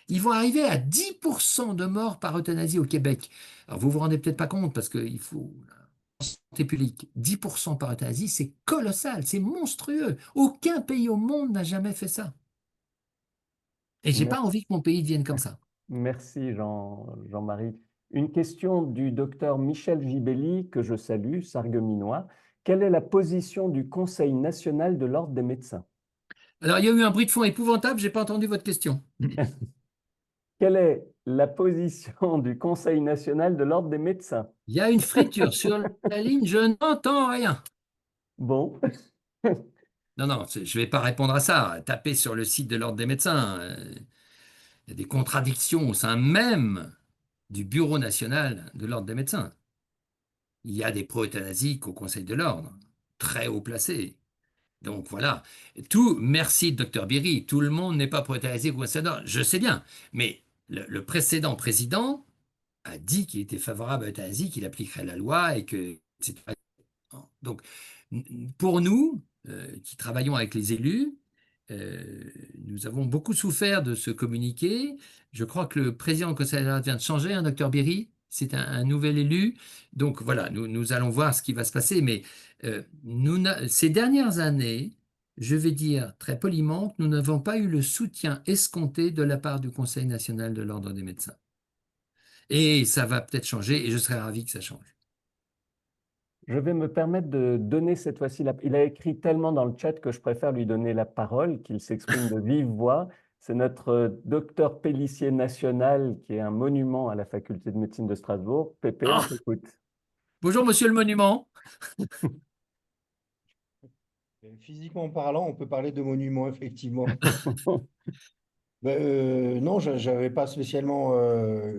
Ils vont arriver à 10% de morts par euthanasie au Québec. Alors vous vous rendez peut-être pas compte parce qu'il faut santé publique. 10% par euthanasie, c'est colossal, c'est monstrueux. Aucun pays au monde n'a jamais fait ça. Et j'ai pas Merci, envie que mon pays devienne comme ça. merci Jean-Marie. Une question du docteur Michel Gibelli, que je salue, sarregueminois. Quelle est la position du Conseil national de l'Ordre des médecins? Alors il y a eu un bruit de fond épouvantable, j'ai pas entendu votre question. Quelle est la position du Conseil national de l'Ordre des médecins? Il y a une friture sur la ligne, je n'entends rien. Bon, Non, non, je ne vais pas répondre à ça. Tapez sur le site de l'Ordre des médecins. Il y a des contradictions au sein même du Bureau national de l'Ordre des médecins. Il y a des pro-euthanasiques au Conseil de l'Ordre, très haut placés. Donc voilà. Merci, docteur Biry. Tout le monde n'est pas pro-euthanasique au Conseil de l'Ordre. Je sais bien. Mais le précédent président a dit qu'il était favorable à l'euthanasie, qu'il appliquerait la loi et que, etc. Donc, pour nous, qui travaillons avec les élus, euh, nous avons beaucoup souffert de ce communiqué. Je crois que le président du Conseil d'État vient de changer, un docteur Berry, c'est un nouvel élu. Donc voilà, nous allons voir ce qui va se passer. Mais ces dernières années, je vais dire très poliment que nous n'avons pas eu le soutien escompté de la part du Conseil national de l'Ordre des médecins. Et ça va peut-être changer et je serais ravi que ça change. je vais me permettre de donner cette fois-ci la... Il a écrit tellement dans le chat que je préfère lui donner la parole, qu'il s'exprime de vive voix. C'est notre docteur Pélissier national, qui est un monument à la faculté de médecine de Strasbourg. Pépé, on Ah, t'écoute. bonjour, monsieur le monument. Physiquement parlant, on peut parler de monument, effectivement. Non, j'avais pas spécialement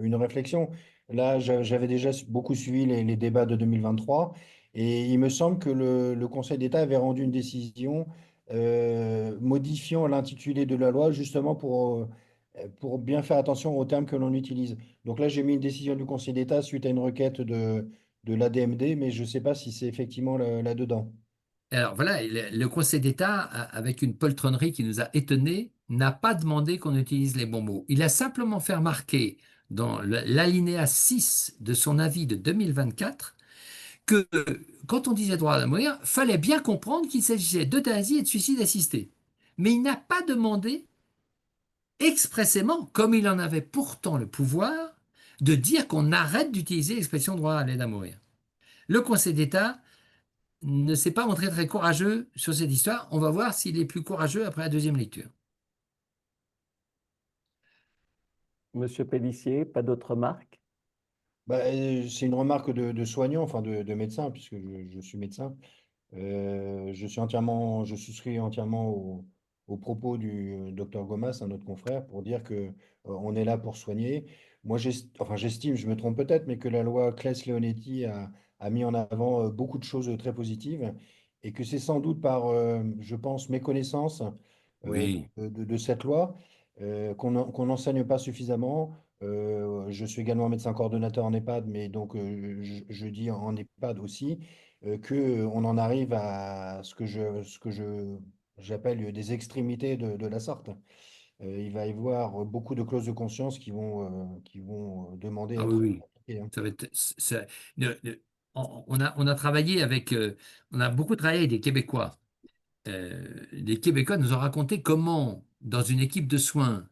une réflexion. Là, j'avais déjà beaucoup suivi les débats de 2023 et il me semble que le Conseil d'État avait rendu une décision modifiant l'intitulé de la loi justement pour bien faire attention aux termes que l'on utilise. Donc là, j'ai mis une décision du Conseil d'État suite à une requête de l'ADMD, mais je ne sais pas si c'est effectivement là-dedans. Alors voilà, le Conseil d'État, avec une poltronnerie qui nous a étonnés, n'a pas demandé qu'on utilise les bons mots. Il a simplement fait remarquer dans l'alinéa 6 de son avis de 2024 que quand on disait droit à la mourir, fallait bien comprendre qu'il s'agissait d'euthanasie et de suicide assisté. Mais il n'a pas demandé expressément, comme il en avait pourtant le pouvoir, de dire qu'on arrête d'utiliser l'expression droit à l'aide à mourir. Le Conseil d'État ne s'est pas montré très courageux sur cette histoire. On va voir s'il est plus courageux après la deuxième lecture. Monsieur Pélissier, pas d'autres remarques? Bah, c'est une remarque de soignant, enfin de médecin, puisque je suis médecin. Je souscris entièrement aux propos du docteur Gomas, un autre confrère, pour dire que on est là pour soigner. Moi, enfin, j'estime, je me trompe peut-être, mais que la loi Claes-Leonetti a mis en avant beaucoup de choses très positives et que c'est sans doute par, je pense, méconnaissance Oui, de cette loi qu'on n'enseigne pas suffisamment. Je suis également médecin coordonnateur en EHPAD, mais donc je dis en EHPAD aussi que on en arrive à j'appelle des extrémités de la sorte. Il va y avoir beaucoup de clauses de conscience qui vont demander à ah oui, être oui. appliquées, hein. Ça va être, on a travaillé avec, on a beaucoup travaillé avec des Québécois. Les Québécois nous ont raconté comment, dans une équipe de soins,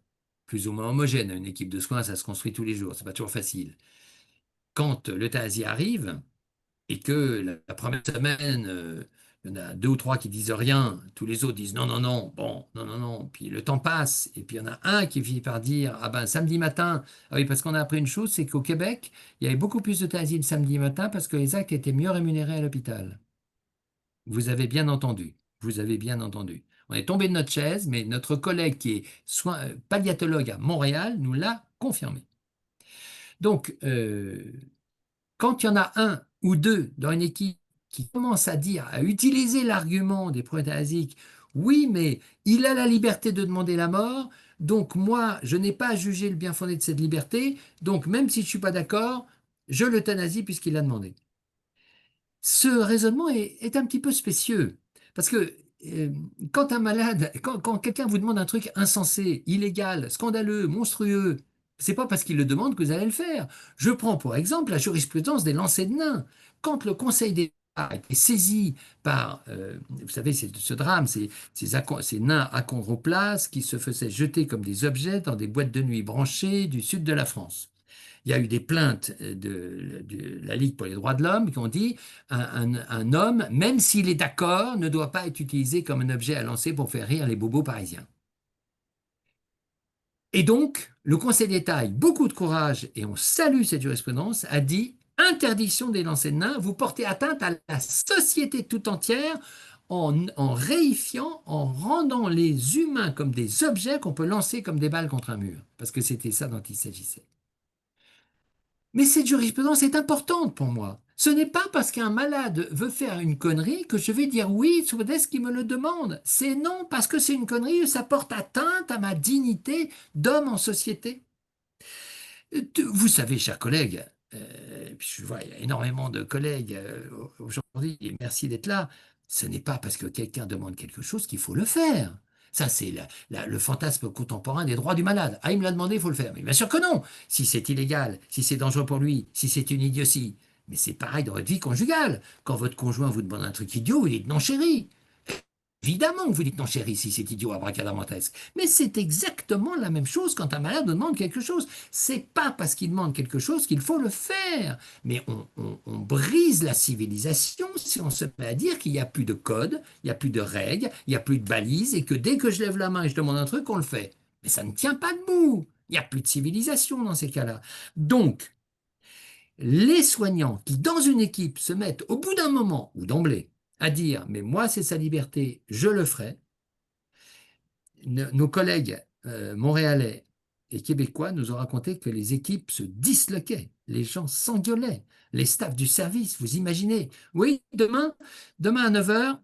plus ou moins homogène, une équipe de soins, ça se construit tous les jours, c'est pas toujours facile. Quand l'euthanasie arrive, et que la première semaine, il y en a deux ou trois qui disent rien, tous les autres disent non, non, non, bon, non, non, non, puis le temps passe, et puis il y en a un qui finit par dire, ah ben samedi matin, ah oui, parce qu'on a appris une chose, c'est qu'au Québec, il y avait beaucoup plus d'euthanasie le samedi matin parce que les actes étaient mieux rémunérés à l'hôpital. Vous avez bien entendu, vous avez bien entendu. On est tombé de notre chaise, mais notre collègue qui est palliatologue à Montréal nous l'a confirmé. Donc, quand il y en a un ou deux dans une équipe qui commencent à dire, à utiliser l'argument des pro-euthanasiques, oui, mais il a la liberté de demander la mort, donc moi, je n'ai pas à juger le bien fondé de cette liberté, donc même si je ne suis pas d'accord, je l'euthanasie puisqu'il l'a demandé. Ce raisonnement est un petit peu spécieux, parce que quand un malade, quand quelqu'un vous demande un truc insensé, illégal, scandaleux, monstrueux, c'est pas parce qu'il le demande que vous allez le faire. Je prends pour exemple la jurisprudence des lancers de nains. Quand le Conseil d'État a été saisi par, vous savez, ce drame, ces nains achondroplastes qui se faisaient jeter comme des objets dans des boîtes de nuit branchées du sud de la France. Il y a eu des plaintes de la Ligue pour les droits de l'homme qui ont dit un homme, même s'il est d'accord, ne doit pas être utilisé comme un objet à lancer pour faire rire les bobos parisiens. Et donc, le Conseil d'État, avec beaucoup de courage, et on salue cette jurisprudence, a dit interdiction des lancers de nains, vous portez atteinte à la société tout entière en réifiant, en rendant les humains comme des objets qu'on peut lancer comme des balles contre un mur. Parce que c'était ça dont il s'agissait. Mais cette jurisprudence est importante pour moi. Ce n'est pas parce qu'un malade veut faire une connerie que je vais dire oui sous prétexte qu'il me le demande. C'est non parce que c'est une connerie et ça porte atteinte à ma dignité d'homme en société. Vous savez, chers collègues, puis je vois il y a énormément de collègues aujourd'hui, et merci d'être là, ce n'est pas parce que quelqu'un demande quelque chose qu'il faut le faire. Ça, c'est le fantasme contemporain des droits du malade. Ah, il me l'a demandé, il faut le faire. Mais bien sûr que non. Si c'est illégal, si c'est dangereux pour lui, si c'est une idiotie. Mais c'est pareil dans votre vie conjugale. Quand votre conjoint vous demande un truc idiot, vous dites non, chérie. Évidemment que vous dites non, chérie, si c'est idiot, abracadabrantesque. Mais c'est exactement la même chose quand un malade demande quelque chose. C'est pas parce qu'il demande quelque chose qu'il faut le faire. Mais on brise la civilisation si on se met à dire qu'il n'y a plus de code, il n'y a plus de règles, il n'y a plus de balises et que dès que je lève la main et je demande un truc, on le fait. Mais ça ne tient pas debout. Il n'y a plus de civilisation dans ces cas-là. Donc, les soignants qui, dans une équipe, se mettent au bout d'un moment ou d'emblée à dire « mais moi, c'est sa liberté, je le ferai », nos collègues montréalais et québécois nous ont raconté que les équipes se disloquaient, les gens s'engueulaient, les staffs du service, vous imaginez. Oui, demain à 9 heures,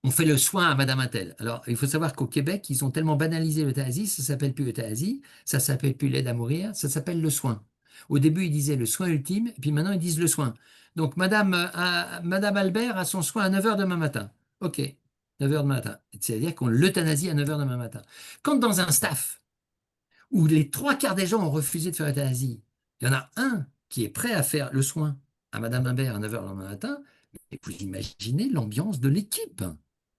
on fait le soin à Madame Attel. Alors, il faut savoir qu'au Québec, ils ont tellement banalisé l'euthanasie, ça ne s'appelle plus euthanasie, ça ne s'appelle plus l'aide à mourir, ça s'appelle le soin. Au début, ils disaient le soin ultime, et puis maintenant, ils disent le soin. Donc, Madame Albert a son soin à 9 heures demain matin. OK, 9 heures demain matin. C'est-à-dire qu'on l'euthanasie à 9 heures demain matin. Quand dans un staff, où les trois quarts des gens ont refusé de faire l'euthanasie, il y en a un qui est prêt à faire le soin à Madame Imbert à 9 heures demain matin, et vous imaginez l'ambiance de l'équipe.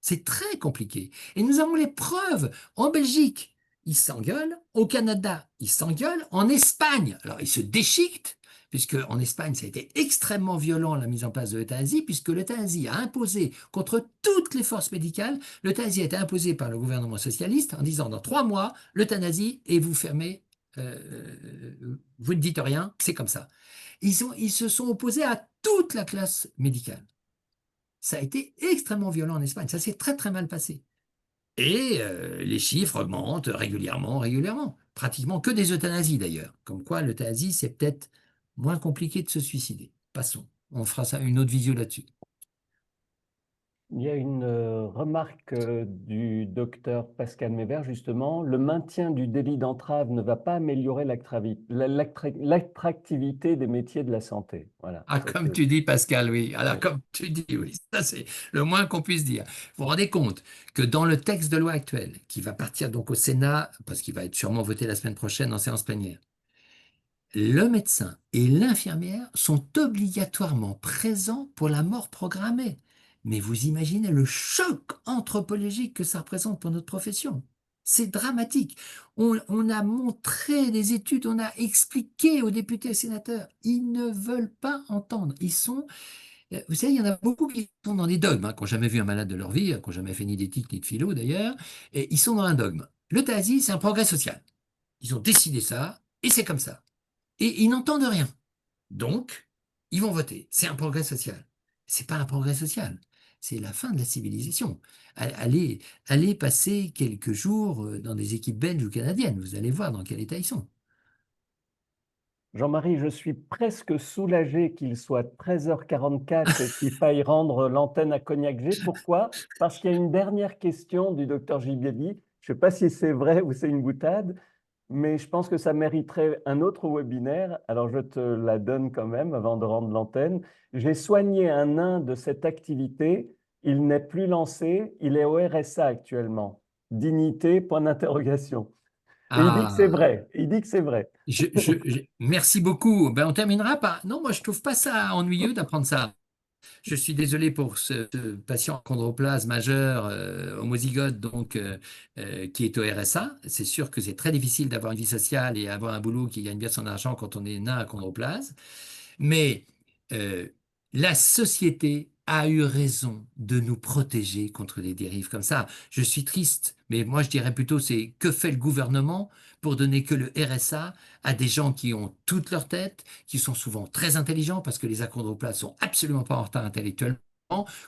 C'est très compliqué. Et nous avons les preuves. En Belgique, ils s'engueulent. Au Canada, ils s'engueulent. En Espagne, alors ils se déchiquetent, puisque en Espagne, ça a été extrêmement violent la mise en place de l'euthanasie, puisque l'euthanasie a imposé, contre toutes les forces médicales, l'euthanasie a été imposée par le gouvernement socialiste en disant dans 3 mois, l'euthanasie et vous fermez, vous ne dites rien, c'est comme ça. Ils se sont opposés à toute la classe médicale. Ça a été extrêmement violent en Espagne, ça s'est très très mal passé. Et les chiffres augmentent régulièrement. Pratiquement que des euthanasies d'ailleurs. Comme quoi l'euthanasie, c'est peut-être moins compliqué de se suicider. Passons, on fera ça une autre visio là-dessus. Il y a une remarque du docteur Pascal Mévert, justement. Le maintien du délit d'entrave ne va pas améliorer l'attractivité des métiers de la santé. Voilà. Ah, comme tu dis, Pascal, oui. Alors, comme tu dis, oui, ça c'est le moins qu'on puisse dire. Vous vous rendez compte que dans le texte de loi actuel, qui va partir donc au Sénat, parce qu'il va être sûrement voté la semaine prochaine en séance plénière, le médecin et l'infirmière sont obligatoirement présents pour la mort programmée. Mais vous imaginez le choc anthropologique que ça représente pour notre profession. C'est dramatique. On a montré des études, on a expliqué aux députés et sénateurs. Ils ne veulent pas entendre. Vous savez, il y en a beaucoup qui sont dans des dogmes, qui n'ont jamais vu un malade de leur vie, qui n'ont jamais fait ni d'éthique ni de philo d'ailleurs, et ils sont dans un dogme. L'euthanasie, c'est un progrès social. Ils ont décidé ça, et c'est comme ça. Et ils n'entendent rien. Donc, ils vont voter. C'est un progrès social. C'est pas un progrès social. C'est la fin de la civilisation. Allez passer quelques jours dans des équipes belges ou canadiennes. Vous allez voir dans quel état ils sont. Jean-Marie, je suis presque soulagé qu'il soit 13h44 et qu'il faille rendre l'antenne à Cognac G. Pourquoi? Parce qu'il y a une dernière question du docteur Gibiadi. Je ne sais pas si c'est vrai ou c'est une boutade. mais je pense que ça mériterait un autre webinaire. Alors, je te la donne quand même avant de rendre l'antenne. J'ai soigné un nain de cette activité. Il n'est plus lancé. Il est au RSA actuellement. Dignité, point d'interrogation. Et il dit que c'est Ah, vrai. Il dit que c'est vrai. merci beaucoup. Ben, on terminera par... Non, moi, je trouve pas ça ennuyeux d'apprendre ça. Je suis désolé pour ce patient chondroplase majeur homozygote qui est au RSA. C'est sûr que c'est très difficile d'avoir une vie sociale et avoir un boulot qui gagne bien son argent quand on est nain à chondroplase. Mais euh, la société a eu raison de nous protéger contre des dérives comme ça. Je suis triste, mais moi je dirais plutôt c'est que fait le gouvernement pour donner que le RSA à des gens qui ont toute leur tête, qui sont souvent très intelligents parce que les achondroplates sont absolument pas en retard intellectuellement.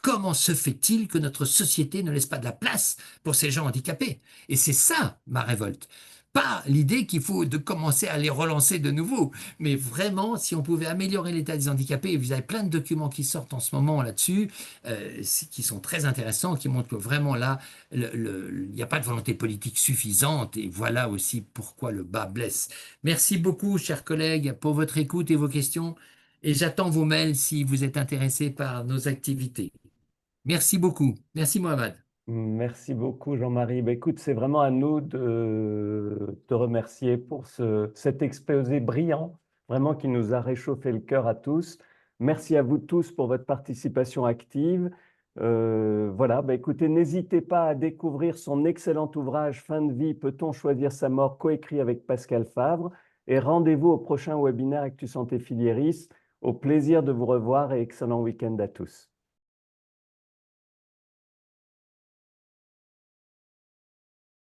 Comment se fait-il que notre société ne laisse pas de la place pour ces gens handicapés? Et c'est ça ma révolte. Pas l'idée qu'il faut de commencer à les relancer de nouveau. Mais vraiment, si on pouvait améliorer l'état des handicapés, et vous avez plein de documents qui sortent en ce moment là-dessus, qui sont très intéressants, qui montrent que vraiment là, il n'y a pas de volonté politique suffisante, et voilà aussi pourquoi le bas blesse. Merci beaucoup, chers collègues, pour votre écoute et vos questions, et j'attends vos mails si vous êtes intéressés par nos activités. Merci beaucoup. Merci, Mohamed. Merci beaucoup, Jean-Marie. Ben, écoute, c'est vraiment à nous de te remercier pour cet exposé brillant, vraiment qui nous a réchauffé le cœur à tous. Merci à vous tous pour votre participation active. Voilà, ben, écoutez, n'hésitez pas à découvrir son excellent ouvrage Fin de vie, peut-on choisir sa mort, coécrit avec Pascal Favre. Et rendez-vous au prochain webinaire Actu Santé Filieris. Au plaisir de vous revoir et excellent week-end à tous.